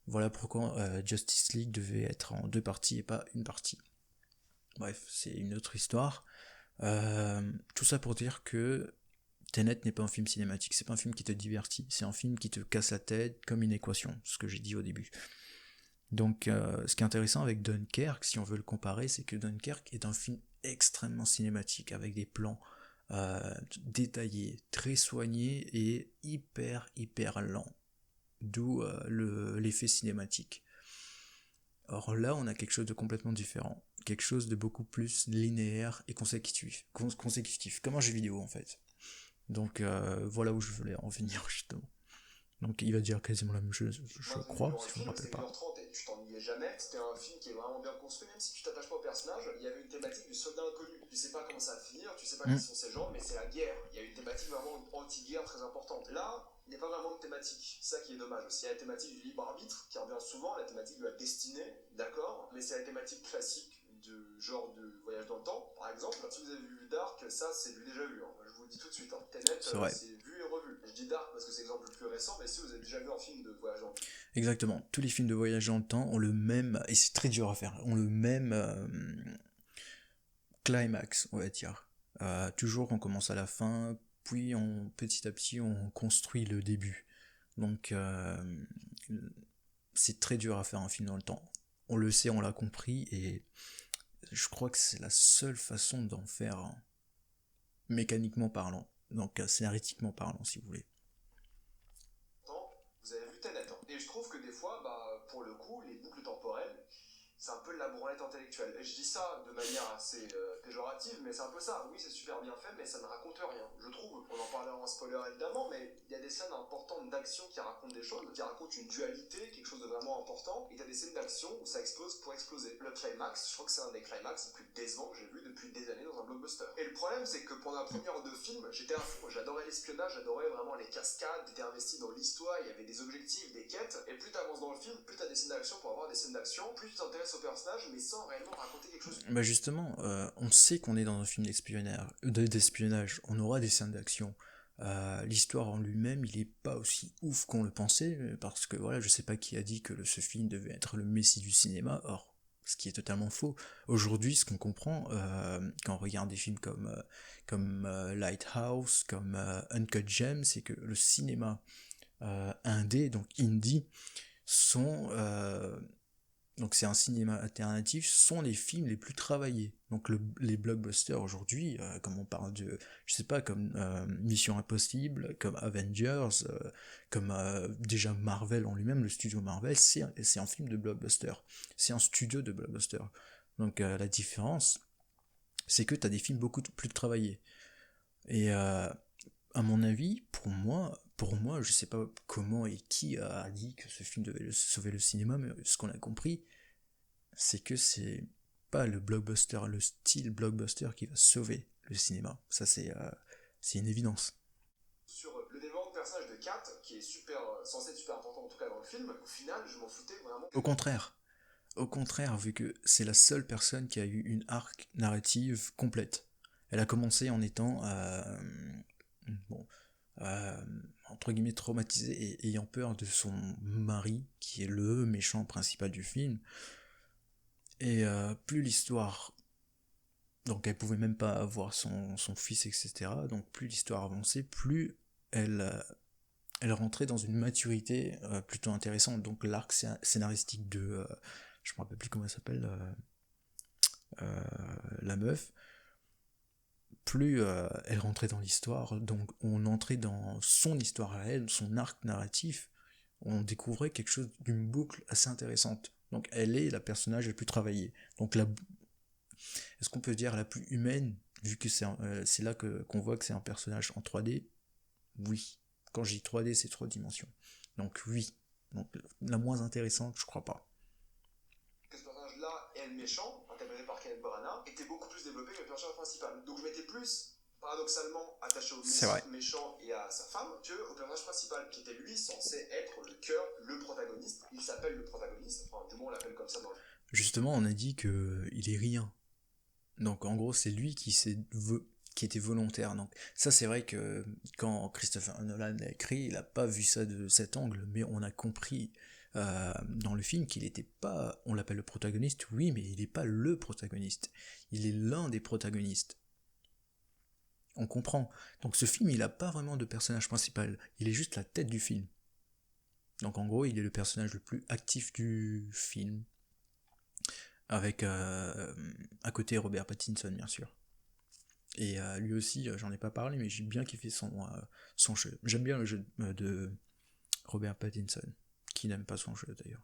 Voilà pourquoi Justice League devait être en 2 parties et pas une partie. Bref, c'est une autre histoire. Tout ça pour dire que Tenet n'est pas un film cinématique, c'est pas un film qui te divertit, c'est un film qui te casse la tête comme une équation, ce que j'ai dit au début. Donc ce qui est intéressant avec Dunkerque, si on veut le comparer, c'est que Dunkerque est un film extrêmement cinématique, avec des plans détaillés, très soignés et hyper lents, d'où l'effet cinématique. Or là, on a quelque chose de complètement différent, quelque chose de beaucoup plus linéaire et consécutif, comme un jeu vidéo en fait. Donc voilà où je voulais en venir justement. Donc il va dire quasiment la même chose, je crois, si je me rappelle pas. 1h30 et tu t'ennuyais jamais. C'était un film qui est vraiment bien construit, même si tu t'attaches pas au personnage. Il y avait une thématique du soldat inconnu. Tu sais pas comment ça va finir, tu sais pas qui sont ces gens, mais c'est la guerre. Il y a une thématique vraiment anti-guerre très importante. Là, il n'y a pas vraiment de thématique. C'est ça qui est dommage aussi. Il y a la thématique du libre arbitre qui revient souvent, la thématique de la destinée, d'accord, mais c'est la thématique classique de genre de voyage dans le temps, par exemple. Si vous avez vu Dark, ça c'est du déjà vu. Hein. Je vous le dis tout de suite. Hein. Tenet, c'est vu et revu. Je dis Dark parce que c'est l'exemple le plus récent, mais si vous avez déjà vu un film de voyage dans le temps. Exactement. Tous les films de voyage dans le temps ont le même, et c'est très dur à faire, ont le même climax, on va dire. Toujours on commence à la fin, puis petit à petit on construit le début. Donc c'est très dur à faire un film dans le temps. On le sait, on l'a compris, et je crois que c'est la seule façon d'en faire un, mécaniquement parlant, donc scénaristiquement parlant si vous voulez. Vous avez vu Tenet, hein. Et je trouve que des fois, pour le coup, les boucles temporelles, c'est un peu de la branlette intellectuelle. Et je dis ça de manière assez péjorative, mais c'est un peu ça. Oui, c'est super bien fait, mais ça ne raconte rien. Je trouve, on en parlera en spoiler évidemment, mais il y a des scènes importantes d'action qui racontent des choses, qui racontent une dualité, quelque chose de vraiment important, et tu as des scènes d'action où ça explose pour exploser. Le climax, je crois que c'est un des climax les plus décevants que j'ai vu depuis des années dans un blockbuster. Et le problème, c'est que pendant la première heure de film, j'étais à fond, j'adorais l'espionnage, j'adorais vraiment les cascades, j'étais investi dans l'histoire, il y avait des objectifs, des quêtes, et plus tu avances dans le film, plus tu as des scènes d'action pour avoir des scènes d'action, plus tu t'intéresses au personnage, mais sans réellement raconter quelque chose. Bah justement, on sait qu'on est dans un film d'espionnage, on aura des scènes d'action. L'histoire en lui-même, il est pas aussi ouf qu'on le pensait, parce que voilà, je sais pas qui a dit que ce film devait être le messie du cinéma, or, ce qui est totalement faux. Aujourd'hui, ce qu'on comprend, quand on regarde des films comme Lighthouse, comme Uncut Gems, c'est que le cinéma indé, donc indie, donc c'est un cinéma alternatif, sont les films les plus travaillés. Donc les blockbusters aujourd'hui, comme on parle de, je sais pas, comme Mission Impossible, comme Avengers, comme déjà Marvel en lui-même, le studio Marvel, c'est un film de blockbuster. C'est un studio de blockbuster. Donc la différence, c'est que tu as des films beaucoup plus travaillés. Et à mon avis, pour moi, je sais pas comment et qui a dit que ce film devait sauver le cinéma, mais ce qu'on a compris, c'est que c'est pas le blockbuster, le style blockbuster qui va sauver le cinéma. Ça, c'est une évidence. Sur le développement de personnage de Kat, qui est censé être super important en tout cas dans le film, au final, je m'en foutais vraiment. Au contraire, vu que c'est la seule personne qui a eu une arc narrative complète. Elle a commencé en étant bon, entre guillemets traumatisée et ayant peur de son mari, qui est le méchant principal du film. Et plus l'histoire, donc elle pouvait même pas avoir son fils, etc. Donc plus l'histoire avançait, plus elle rentrait dans une maturité plutôt intéressante. Donc l'arc scénaristique je me rappelle plus comment elle s'appelle, la meuf, plus elle rentrait dans l'histoire, donc on entrait dans son histoire à elle, son arc narratif, on découvrait quelque chose d'une boucle assez intéressante. Donc elle est la personnage la plus travaillée. Donc est-ce qu'on peut dire la plus humaine, vu que c'est là qu'on voit que c'est un personnage en 3D? Oui. Quand je dis 3D, c'est 3 dimensions. Donc oui. Donc la moins intéressante, je crois pas. Que ce personnage-là et le méchant, interprété par Kenneth Branagh, était beaucoup plus développé que le personnage principal. Donc je m'étais plus, paradoxalement, attaché au méchant et à sa femme que au personnage principal, qui était lui censé être le cœur, le protagoniste. Il s'appelle le protagoniste, enfin du moins on l'appelle comme ça dans le... Justement, on a dit que il est rien. Donc en gros, c'est lui qui était volontaire. Donc ça, c'est vrai que quand Christopher Nolan a écrit, il n'a pas vu ça de cet angle, mais on a compris dans le film qu'il n'était pas, on l'appelle le protagoniste, oui, mais il n'est pas le protagoniste. Il est l'un des protagonistes. On comprend. Donc ce film, il n'a pas vraiment de personnage principal. Il est juste la tête du film. Donc en gros, il est le personnage le plus actif du film. Avec à côté Robert Pattinson, bien sûr. Et lui aussi, j'en ai pas parlé, mais j'ai bien kiffé son jeu. J'aime bien le jeu de Robert Pattinson, qui n'aime pas son jeu d'ailleurs.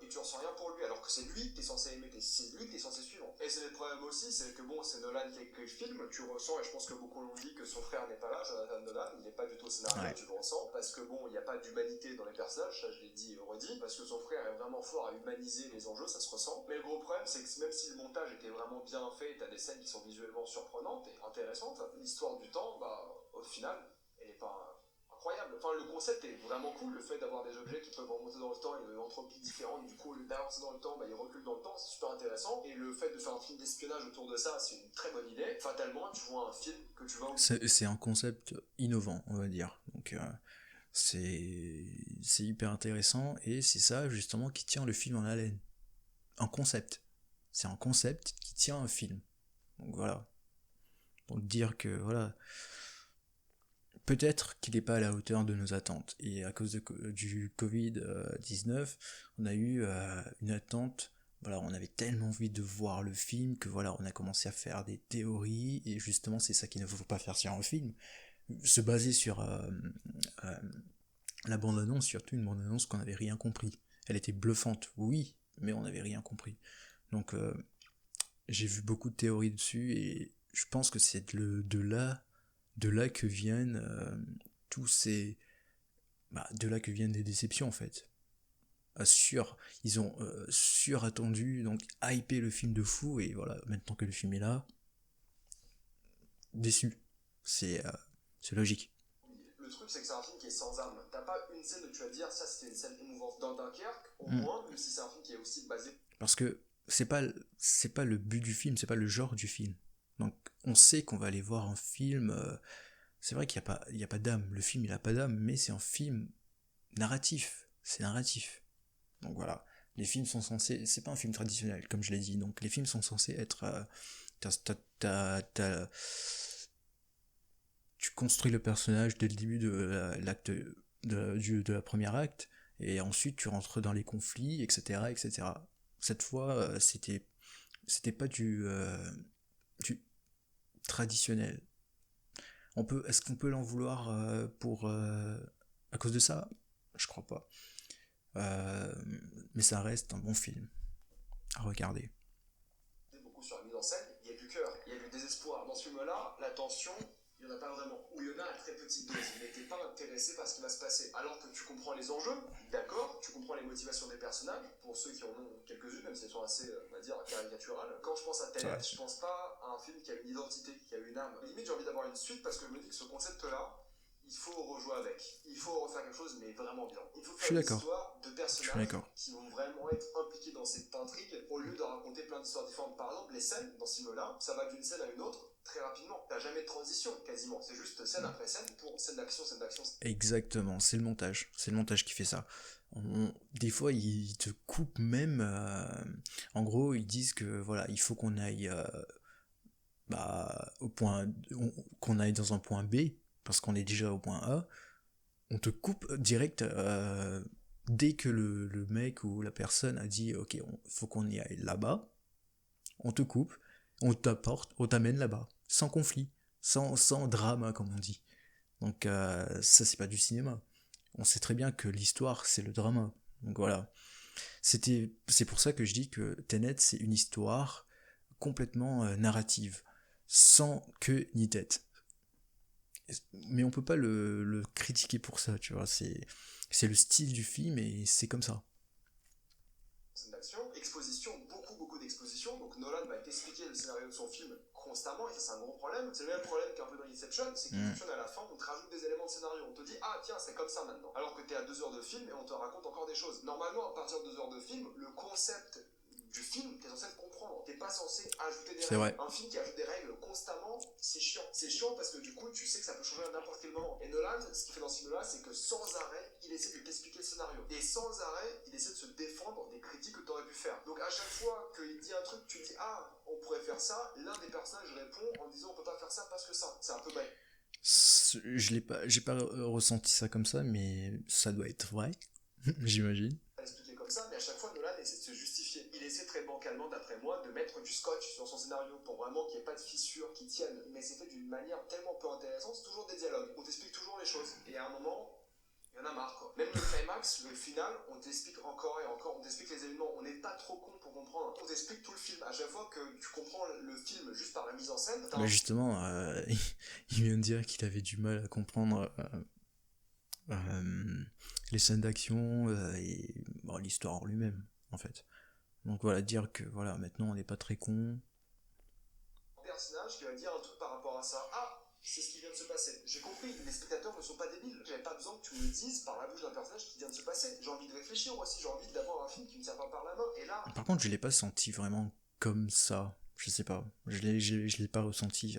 Et tu ressens rien pour lui, alors que c'est lui qui est censé aimer, c'est lui qui est censé suivre. Et c'est le problème aussi, c'est que bon, c'est Nolan qui a écrit le film, tu ressens, et je pense que beaucoup l'ont dit, que son frère n'est pas là, Jonathan Nolan, il n'est pas du tout au scénario, ouais. Tu le ressens, parce que bon, il n'y a pas d'humanité dans les personnages, ça je l'ai dit et redit, parce que son frère est vraiment fort à humaniser les enjeux, ça se ressent. Mais le gros problème, c'est que même si le montage était vraiment bien fait, t'as des scènes qui sont visuellement surprenantes et intéressantes, l'histoire du temps, bah, au final, elle n'est pas incroyable. Enfin, le concept est vraiment cool, le fait d'avoir des objets qui peuvent remonter dans le temps et de l'entropie différente, du coup, d'avancer dans le temps, bah, ils reculent dans le temps, c'est super intéressant. Et le fait de faire un film d'espionnage autour de ça, c'est une très bonne idée. Fatalement, tu vois un film que tu vas... C'est un concept innovant, on va dire. Donc, c'est hyper intéressant, et c'est ça, justement, qui tient le film en haleine. Un concept. C'est un concept qui tient un film. Donc, voilà. Donc, dire que, voilà... Peut-être qu'il n'est pas à la hauteur de nos attentes. Et à cause du Covid-19, on a eu une attente. Voilà, on avait tellement envie de voir le film que voilà, on a commencé à faire des théories. Et justement, c'est ça qu'il ne faut pas faire sur un film. Se baser sur la bande-annonce, surtout une bande-annonce qu'on n'avait rien compris. Elle était bluffante, oui, mais on n'avait rien compris. Donc, j'ai vu beaucoup de théories dessus, et je pense que c'est de là que viennent tous ces... de là que viennent des déceptions, en fait. Ils ont surattendu, donc hypé le film de fou, et voilà, maintenant que le film est là, déçu. C'est logique. Le truc, c'est que c'est un film qui est sans âme. T'as pas une scène où tu vas dire, ça c'était une scène émouvante. Dans Dunkerque, au moins, même si c'est un film qui est aussi basé... Parce que c'est pas le but du film, c'est pas le genre du film. Donc on sait qu'on va aller voir un film... c'est vrai qu'il n'y a pas d'âme. Le film, il a pas d'âme, mais c'est un film narratif. C'est narratif. Donc voilà. Les films sont censés... C'est pas un film traditionnel, comme je l'ai dit. Donc les films sont censés être... tu construis le personnage dès le début de l'acte... de la première acte, et ensuite tu rentres dans les conflits, etc. etc. Cette fois, c'était pas du traditionnel. Est-ce qu'on peut l'en vouloir à cause de ça? Je crois pas. Mais ça reste un bon film à regarder. Beaucoup sur la mise en scène, il y a du cœur, il y a du désespoir. Dans ce film-là, la tension, il n'y en a pas vraiment. Ou il y en a à très petite dose. Il n'était pas intéressé par ce qui va se passer. Alors que tu comprends les enjeux, d'accord, tu comprends les motivations des personnages, pour ceux qui en ont quelques-unes, même si elles sont assez, on va dire, caricaturales. Quand je pense à Tenet, je pense pas à un film qui a une identité, qui a une âme. Limite, j'ai envie d'avoir une suite parce que je me dis que ce concept-là, il faut rejouer avec. Il faut refaire quelque chose, mais vraiment bien. Il faut faire une histoire de personnages qui vont vraiment être impliqués dans cette intrigue, au lieu de raconter plein d'histoires différentes. Par exemple, les scènes dans ce film-là, ça va d'une scène à une autre très rapidement. T'as jamais de transition, quasiment. C'est juste scène après scène pour scène d'action, scène d'action. Exactement, c'est le montage. C'est le montage qui fait ça. Des fois, ils te coupent même... en gros, ils disent que voilà, il faut qu'on aille... au point... qu'on aille dans un point B, parce qu'on est déjà au point A. On te coupe direct dès que le mec ou la personne a dit ok, faut qu'on y aille là-bas. On te coupe, on t'amène là-bas. sans conflit, sans drama, comme on dit. Donc ça, c'est pas du cinéma. On sait très bien que l'histoire, c'est le drama. Donc voilà. C'est pour ça que je dis que Tenet, c'est une histoire complètement narrative, sans queue ni tête. Mais on peut pas le critiquer pour ça, tu vois. C'est le style du film et c'est comme ça. Scène d'action, exposition, beaucoup d'exposition. Donc Nolan va t'expliquer le scénario de son film constamment, et ça c'est un gros problème. C'est le même problème qu'un peu dans Inception, c'est qu'il fonctionne à la fin, on te rajoute des éléments de scénario. On te dit, ah tiens, c'est comme ça maintenant. Alors que t'es à 2 heures de film et on te raconte encore des choses. Normalement, à partir de 2 heures de film, le concept du film, t'es censé le comprendre. T'es pas censé ajouter des C'est règles. vrai. Un film qui ajoute des règles constamment, c'est chiant. C'est chiant parce que du coup, tu sais que ça peut changer à n'importe quel moment. Et Nolan, ce qu'il fait dans ce film-là, c'est que sans arrêt, il essaie de t'expliquer le scénario. Et sans arrêt, il essaie de se défendre des critiques que t'aurais pu faire. Donc à chaque fois qu'il dit un truc, tu dis, ah, on pourrait faire ça, l'un des personnages répond en disant, on peut pas faire ça parce que ça. C'est un peu bête. J'ai pas ressenti ça comme ça, mais ça doit être vrai, j'imagine. Expliqué comme ça, mais à chaque fois Nolan essaie de se justifier. Il essaie très bancalement, d'après moi, de mettre du scotch sur son scénario pour vraiment qu'il n'y ait pas de fissures qui tiennent. Mais c'est fait d'une manière tellement peu intéressante, c'est toujours des dialogues. On t'explique toujours les choses. Et à un moment, il y en a marre quoi. Même le climax, le final, on t'explique encore et encore, on t'explique les éléments. On n'est pas trop con pour comprendre. On t'explique tout le film. À chaque fois que tu comprends le film juste par la mise en scène, Bah justement, il vient de dire qu'il avait du mal à comprendre les scènes d'action et bon, l'histoire en lui-même, en fait. Donc voilà, dire que voilà, maintenant on n'est pas très con. Personnage qui va dire un truc par rapport à ça. Ah, c'est ce qui vient de se passer. J'ai compris, les spectateurs ne sont pas débiles. J'avais pas besoin que tu me dises par la bouche d'un personnage qui vient de se passer. J'ai envie de réfléchir aussi, j'ai envie d'avoir un film qui me tient pas par la main. Et là. Par contre, je l'ai pas senti vraiment comme ça. Je sais pas. Je l'ai pas ressenti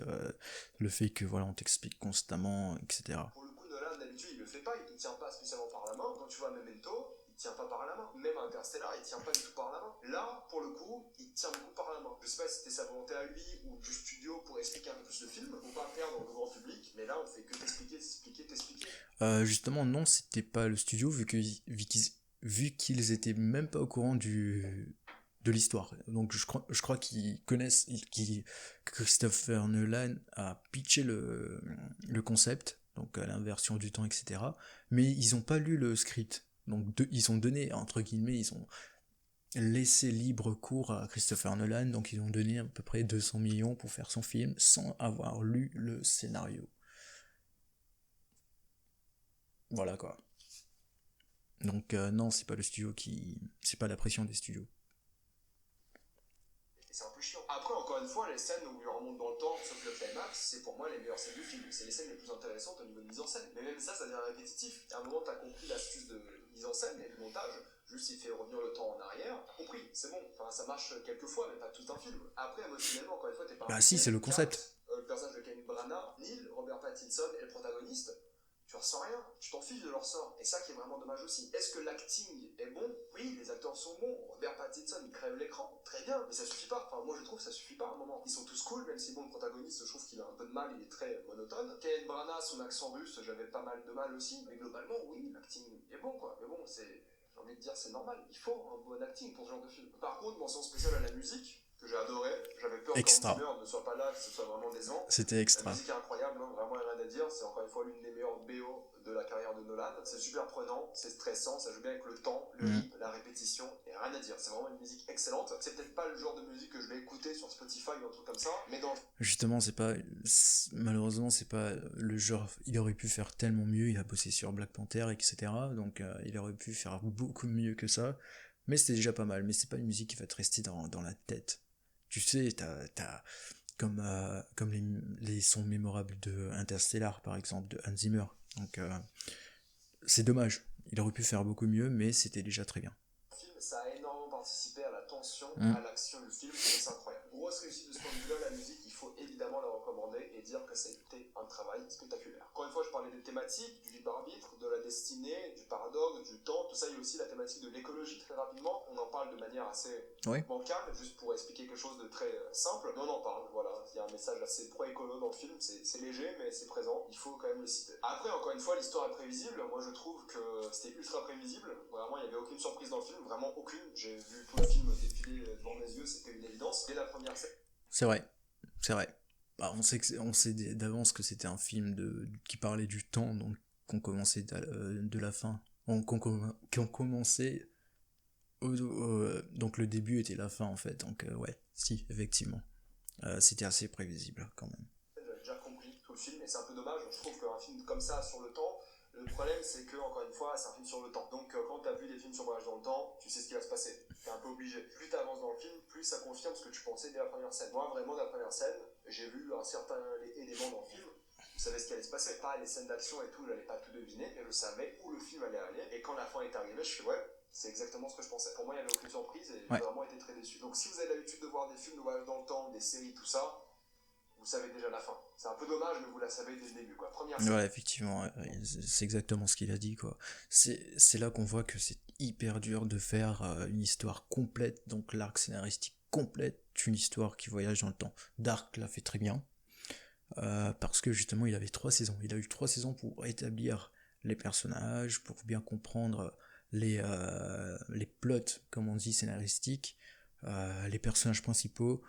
le fait que voilà, on t'explique constamment, etc. Pour le coup, Nolan, d'habitude, il le fait pas, il ne tient pas spécialement par la main. Quand tu vois Memento, il tient pas par la main. Même Interstellar, il tient pas du tout par la main. Là, pour le coup, il tient beaucoup par la main. Je sais pas si c'était sa volonté à lui ou du studio pour expliquer un peu plus le film, pour pas perdre le grand public, mais là, on fait que t'expliquer. Justement, non, c'était pas le studio, vu qu'ils étaient même pas au courant de l'histoire. Donc je crois qu'ils connaissent, que Christopher Nolan a pitché le concept, donc l'inversion du temps, etc. Mais ils ont pas lu le script. Donc ils ont donné, entre guillemets, ils ont laissé libre cours à Christopher Nolan, donc ils ont donné à peu près 200 millions pour faire son film sans avoir lu le scénario. Voilà quoi. Donc non, c'est pas le studio qui... C'est pas la pression des studios. Et c'est un peu chiant. Après, encore une fois, les scènes où il remonte dans le temps, sauf le climax, c'est pour moi les meilleures scènes du film. C'est les scènes les plus intéressantes au niveau de mise en scène. Mais même ça devient répétitif. À un moment, t'as compris l'astuce de mise en scène et du montage. Juste, il fait revenir le temps en arrière. T'as compris, c'est bon. Enfin, ça marche quelques fois, mais pas tout un film. Après, émotionnellement, encore une fois, t'es pas. Bah si, c'est le concept. Le personnage de Kenneth Branagh, Neil, Robert Pattinson et le protagoniste. Tu ressens rien, tu t'en fiches de leur sort. Et ça qui est vraiment dommage aussi. Est-ce que l'acting est bon? Oui, les acteurs sont bons. Robert Pattinson, il crève l'écran. Très bien, mais ça suffit pas. Enfin, moi je trouve que ça suffit pas à un moment. Ils sont tous cool, même si bon, le protagoniste, je trouve qu'il a un peu de mal, il est très monotone. Kenneth Branagh, son accent russe, j'avais pas mal de mal aussi. Mais globalement, oui, l'acting est bon quoi. Mais bon, c'est. J'ai envie de dire, c'est normal. Il faut un bon acting pour ce genre de film. Par contre, mention spéciale à la musique. Que j'ai adoré, j'avais peur Extra. qu'Hans Zimmer ne soit pas là, que ce soit vraiment décent. C'était extra. La musique est incroyable, hein, vraiment rien à dire, c'est encore une fois l'une des meilleures BO de la carrière de Nolan. C'est super prenant, c'est stressant, ça joue bien avec le temps, le rythme, la répétition, et rien à dire. C'est vraiment une musique excellente. C'est peut-être pas le genre de musique que je vais écouter sur Spotify ou un truc comme ça, mais dans. Justement, malheureusement, c'est pas le genre. Il aurait pu faire tellement mieux. Il a bossé sur Black Panther, etc. Donc, il aurait pu faire beaucoup mieux que ça. Mais c'était déjà pas mal. Mais c'est pas une musique qui va te rester dans la tête. Tu sais, comme les sons mémorables de Interstellar, par exemple, de Hans Zimmer. Donc, c'est dommage. Il aurait pu faire beaucoup mieux, mais c'était déjà très bien. Le film, ça a énormément participé à la tension, à l'action du film, c'est incroyable. Grosse réussite de ce point de vue-là, la musique, il faut évidemment la recommander et dire que ça a été un travail spectaculaire. Encore une fois, je parlais des thématiques, du libre arbitre, de la destinée, du paradoxe, du temps, tout ça, il y a aussi la thématique de l'écologie très rapidement. On en parle de manière assez bancale, juste pour expliquer quelque chose de très simple, mais on en parle, voilà. Il y a un message assez pro-écolo dans le film, c'est léger, mais c'est présent, il faut quand même le citer. Après, encore une fois, l'histoire est prévisible, moi je trouve que c'était ultra prévisible, vraiment, il n'y avait aucune surprise dans le film, vraiment aucune. J'ai vu tout le film défiler devant mes yeux, c'était une évidence. Dès la première scène. C'est vrai, c'est vrai. on sait d'avance que c'était un film qui parlait du temps, donc qu'on commençait de la fin. Qu'on commençait donc le début était la fin en fait, donc ouais, si, effectivement. C'était assez prévisible quand même. J'avais déjà compris tout le film, et c'est un peu dommage. Je trouve qu'un film comme ça sur le temps, le problème c'est que, encore une fois, c'est un film sur le temps. Donc quand tu as vu des films sur voyage dans le temps, tu sais ce qui va se passer. T'es un peu obligé. Plus tu avances dans le film, plus ça confirme ce que tu pensais dès la première scène. Moi, vraiment, dès la première scène, j'ai vu un certain élément dans le film. Je savais ce qui allait se passer. Pas les scènes d'action et tout, je n'allais pas tout deviner, mais je savais où le film allait aller. Et quand la fin est arrivée, je fais ouais, c'est exactement ce que je pensais. Pour moi, il n'y avait aucune surprise et j'ai vraiment été très déçu. Donc si vous avez l'habitude de voir des films de voyage dans le temps, des séries, tout ça, vous savez déjà la fin. C'est un peu dommage, mais vous la savez dès le début, quoi. Première scène. Ouais, effectivement, c'est exactement ce qu'il a dit, quoi. C'est là qu'on voit que c'est hyper dur de faire une histoire complète, donc l'arc scénaristique complète, une histoire qui voyage dans le temps. Dark l'a fait très bien, parce que justement il avait 3 saisons. Il a eu 3 saisons pour établir les personnages, pour bien comprendre les plots, comme on dit, scénaristiques, les personnages principaux,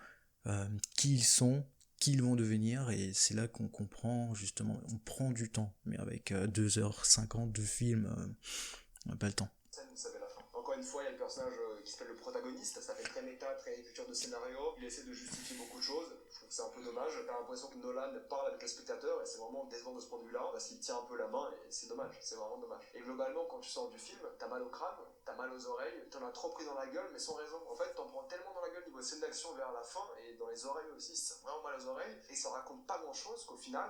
qui ils sont, qui ils vont devenir, et c'est là qu'on comprend, justement, on prend du temps, mais avec 2h50 de film, on n'a pas le temps. Vous savez la fin. Encore une fois, il y a le personnage qui s'appelle le protagoniste, ça fait très méta, très écriture de scénario, il essaie de justifier beaucoup de choses, je trouve que c'est un peu dommage, t'as l'impression que Nolan parle avec le spectateur, et c'est vraiment décevant de ce point de vue-là, parce qu'il tient un peu la main, et c'est dommage, c'est vraiment dommage. Et globalement, quand tu sors du film, t'as mal au crâne, t'as mal aux oreilles, t'en as trop pris dans la gueule, mais sans raison. En fait, t'en prends tellement dans la gueule niveau scène d'action vers la fin, et dans les oreilles aussi, ça fait vraiment mal aux oreilles, et ça raconte pas grand-chose, qu'au final,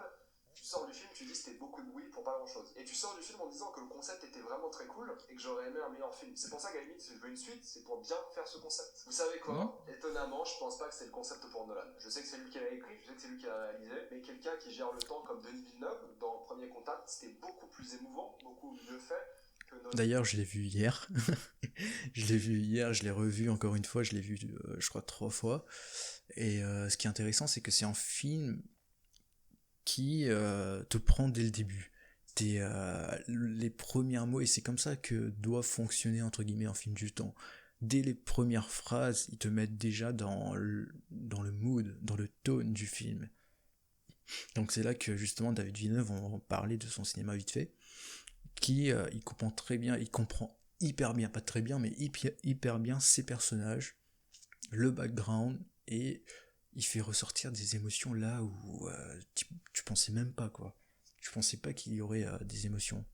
tu sors du film, tu dis c'était beaucoup de bruit pour pas grand chose. Et tu sors du film en disant que le concept était vraiment très cool et que j'aurais aimé un meilleur film. C'est pour ça qu'à la limite, si je veux une suite, c'est pour bien faire ce concept. Vous savez quoi? Étonnamment, je pense pas que c'est le concept pour Nolan. Je sais que c'est lui qui l'a écrit, je sais que c'est lui qui l'a réalisé, mais quelqu'un qui gère le temps comme Denis Villeneuve, dans Premier Contact, c'était beaucoup plus émouvant, beaucoup mieux fait. D'ailleurs, je l'ai vu hier. Je l'ai vu hier, je l'ai revu encore une fois, je l'ai vu, je crois, 3 fois. Et ce qui est intéressant, c'est que c'est un film qui te prend dès le début. Les premiers mots, et c'est comme ça que doit fonctionner, entre guillemets, un film du temps. Dès les premières phrases, ils te mettent déjà dans le mood, dans le tone du film. Donc c'est là que justement David Villeneuve, on va parler de son cinéma vite fait, qui il comprend très bien, il comprend hyper bien, pas très bien, mais hyper bien ses personnages, le background, et il fait ressortir des émotions là où tu pensais même pas, quoi. Tu pensais pas qu'il y aurait des émotions.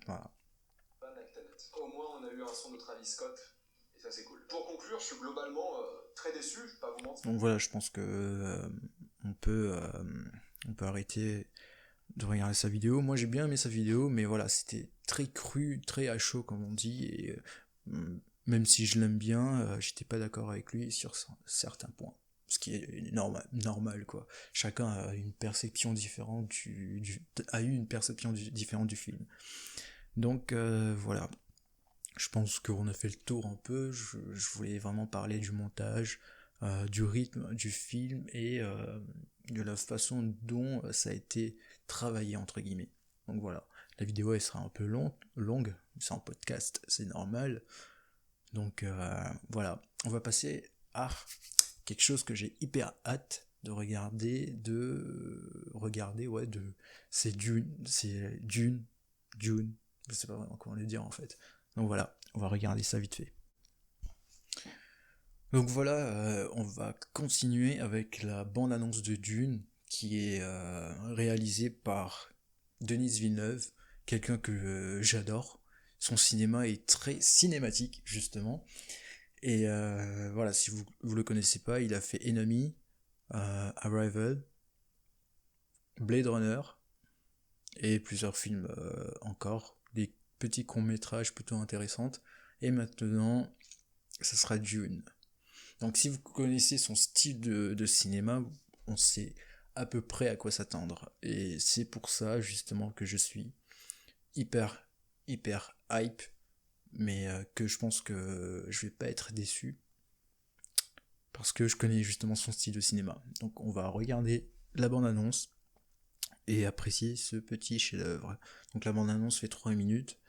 Voilà. Au moins, on a eu un son de Travis Scott, et ça c'est cool. Pour conclure, je suis globalement très déçu, je vais pas vous mentir. Donc voilà, je pense que on peut arrêter de regarder sa vidéo. Moi j'ai bien aimé sa vidéo, mais voilà, c'était très cru, très à chaud comme on dit, et même si je l'aime bien, j'étais pas d'accord avec lui sur certains points. Ce qui est normal quoi. Chacun a une perception différente a eu une perception différente du film. Donc voilà. Je pense qu'on a fait le tour un peu. Je voulais vraiment parler du montage, du rythme du film, et de la façon dont ça a été travaillé, entre guillemets. Donc voilà, la vidéo elle sera un peu longue, c'est un podcast, c'est normal. Donc voilà, on va passer à quelque chose que j'ai hyper hâte de regarder, ouais, c'est Dune, je sais pas vraiment comment le dire en fait. Donc voilà, on va regarder ça vite fait. Donc voilà, on va continuer avec la bande-annonce de Dune, qui est réalisée par Denis Villeneuve, quelqu'un que j'adore. Son cinéma est très cinématique, justement. Et voilà, si vous le connaissez pas, il a fait Enemy, Arrival, Blade Runner, et plusieurs films encore, des petits courts-métrages plutôt intéressants. Et maintenant, ça sera Dune. Donc si vous connaissez son style de cinéma, on sait à peu près à quoi s'attendre. Et c'est pour ça justement que je suis hyper hype, mais que je pense que je vais pas être déçu, parce que je connais justement son style de cinéma. Donc on va regarder la bande-annonce et apprécier ce petit chef-d'œuvre. Donc la bande-annonce fait 3 minutes,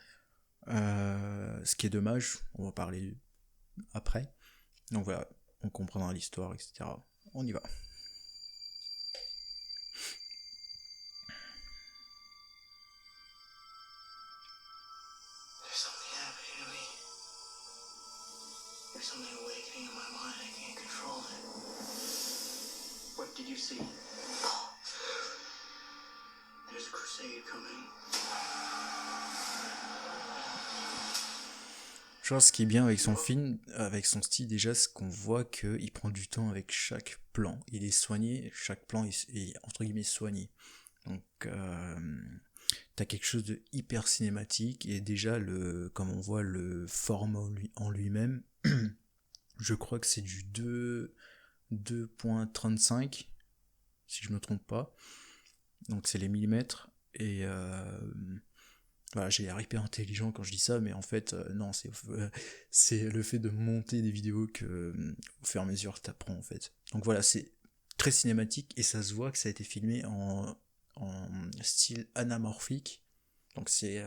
ce qui est dommage, on va parler après. Donc voilà, on comprendra l'histoire, etc. On y va. something awakening in my mind. I can't control it. What did you see? There's a crusade coming. Genre, ce qui est bien avec son film, avec son style déjà, c'est qu'on voit qu'il prend du temps avec chaque plan. Il est soigné, chaque plan est entre guillemets soigné. Donc, t'as quelque chose de hyper cinématique et déjà, comme on voit le format en lui-même, je crois que c'est du 2.35, si je me trompe pas. Donc, c'est les millimètres et voilà, j'ai l'air hyper intelligent quand je dis ça, mais en fait, non, c'est le fait de monter des vidéos que, au fur et à mesure, t'apprends, en fait. Donc voilà, c'est très cinématique, et ça se voit que ça a été filmé en style anamorphique. Donc c'est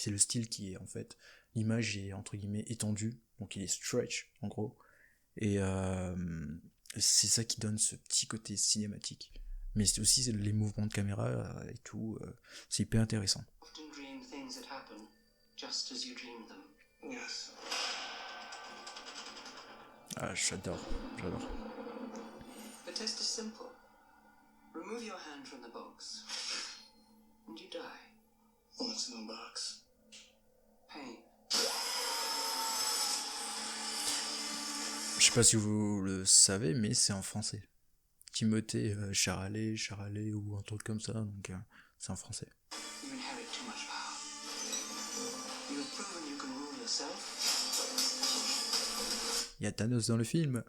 le style qui est, en fait, l'image est, entre guillemets, étendue, donc il est stretch, en gros. Et c'est ça qui donne ce petit côté cinématique. Mais c'est aussi les mouvements de caméra et tout, c'est hyper intéressant. Things that happen just as you dream them. Yes. Ah, j'adore. The test is simple. Remove your hand from the box, and you die. What's in the box? Pain. Je sais pas si vous le savez, mais c'est en français. Timothée Chalamet ou un truc comme ça, donc c'est en français. You inherit too much power. You have proven you can rule yourself. Il y a Thanos dans le film. Now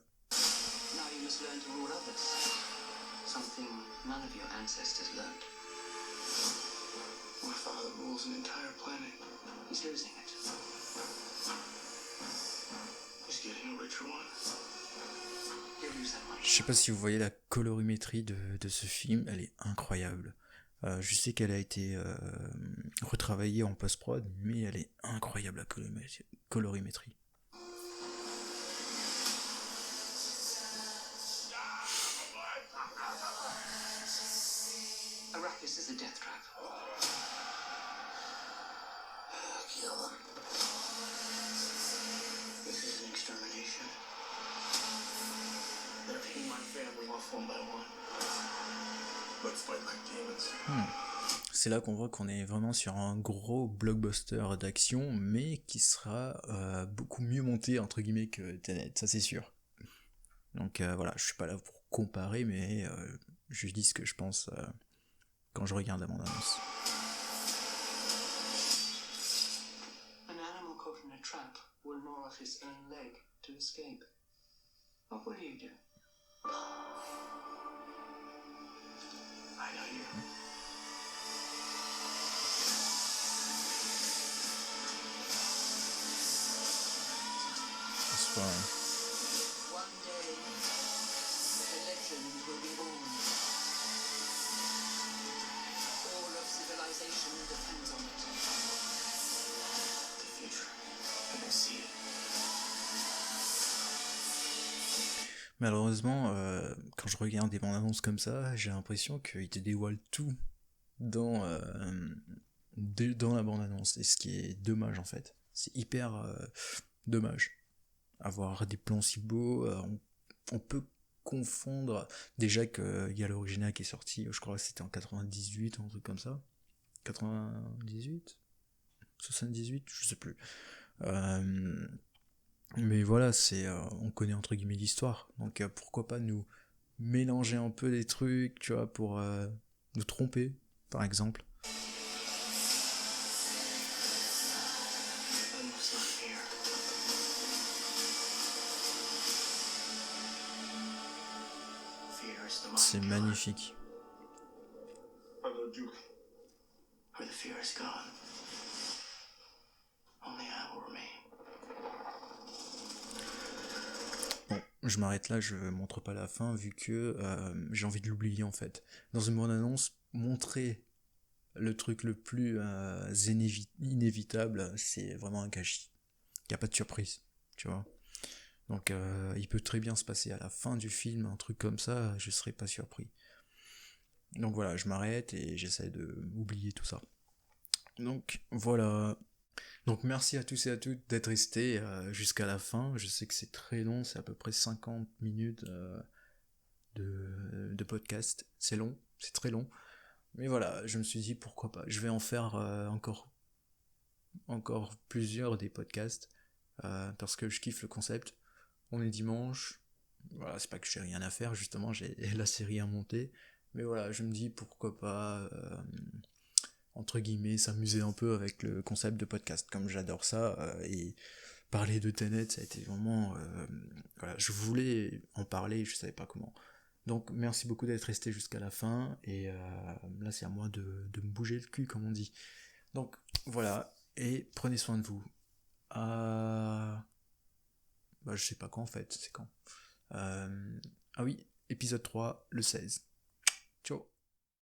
you must learn to rule others. Something none of your ancestors learned. My father rules an entire planet. He's losing it. He's getting a richer one. Je sais pas si vous voyez la colorimétrie de ce film, elle est incroyable. Je sais qu'elle a été retravaillée en post-prod, mais elle est incroyable, la colorimétrie. Arrakis is a death trap. Kill them. This is an extermination. They're picking my family off one by one. Let's fight like demons. C'est là qu'on voit qu'on est vraiment sur un gros blockbuster d'action, mais qui sera beaucoup mieux monté, entre guillemets, que Tenet, ça c'est sûr. Donc voilà, je suis pas là pour comparer, mais je dis ce que je pense quand je regarde la bande-annonce. An animal caught in a trap will gnaw off his own leg to escape. What will you do? I know you. C'est pas... One day, a legend will be born. All of civilization depends on it. The future, I can see it. Malheureusement, quand je regarde des bandes annonces comme ça, j'ai l'impression qu'ils te dévoilent tout dans la bande annonce, et ce qui est dommage en fait. C'est hyper dommage. Avoir des plans si beaux, on peut confondre. Déjà qu'il y a l'original qui est sorti, je crois que c'était en 98 ou un truc comme ça. 98 78, je sais plus. Mais voilà, on connaît entre guillemets l'histoire, donc pourquoi pas nous mélanger un peu des trucs, tu vois, pour nous tromper, par exemple. C'est magnifique. Bon, je m'arrête là, je montre pas la fin vu que j'ai envie de l'oublier en fait. Dans une bonne annonce, montrer le truc le plus inévitable, c'est vraiment un gâchis. Il n'y a pas de surprise, tu vois. Donc il peut très bien se passer à la fin du film, un truc comme ça, je serais pas surpris. Donc voilà, je m'arrête et j'essaie de oublier tout ça. Donc voilà, Donc merci à tous et à toutes d'être restés jusqu'à la fin. Je sais que c'est très long, c'est à peu près 50 minutes de podcast. C'est long, c'est très long. Mais voilà, je me suis dit pourquoi pas. Je vais en faire encore plusieurs des podcasts parce que je kiffe le concept. On est dimanche. Voilà, c'est pas que j'ai rien à faire, justement, j'ai la série à monter. Mais voilà, je me dis pourquoi pas, entre guillemets, s'amuser un peu avec le concept de podcast, comme j'adore ça. Et parler de Tenet, ça a été vraiment. Voilà, je voulais en parler, je savais pas comment. Donc merci beaucoup d'être resté jusqu'à la fin. Et là, c'est à moi de me bouger le cul, comme on dit. Donc voilà, et prenez soin de vous. Ah. Bah, je sais pas quand en fait, c'est quand. Ah oui, épisode 3, le 16. Ciao.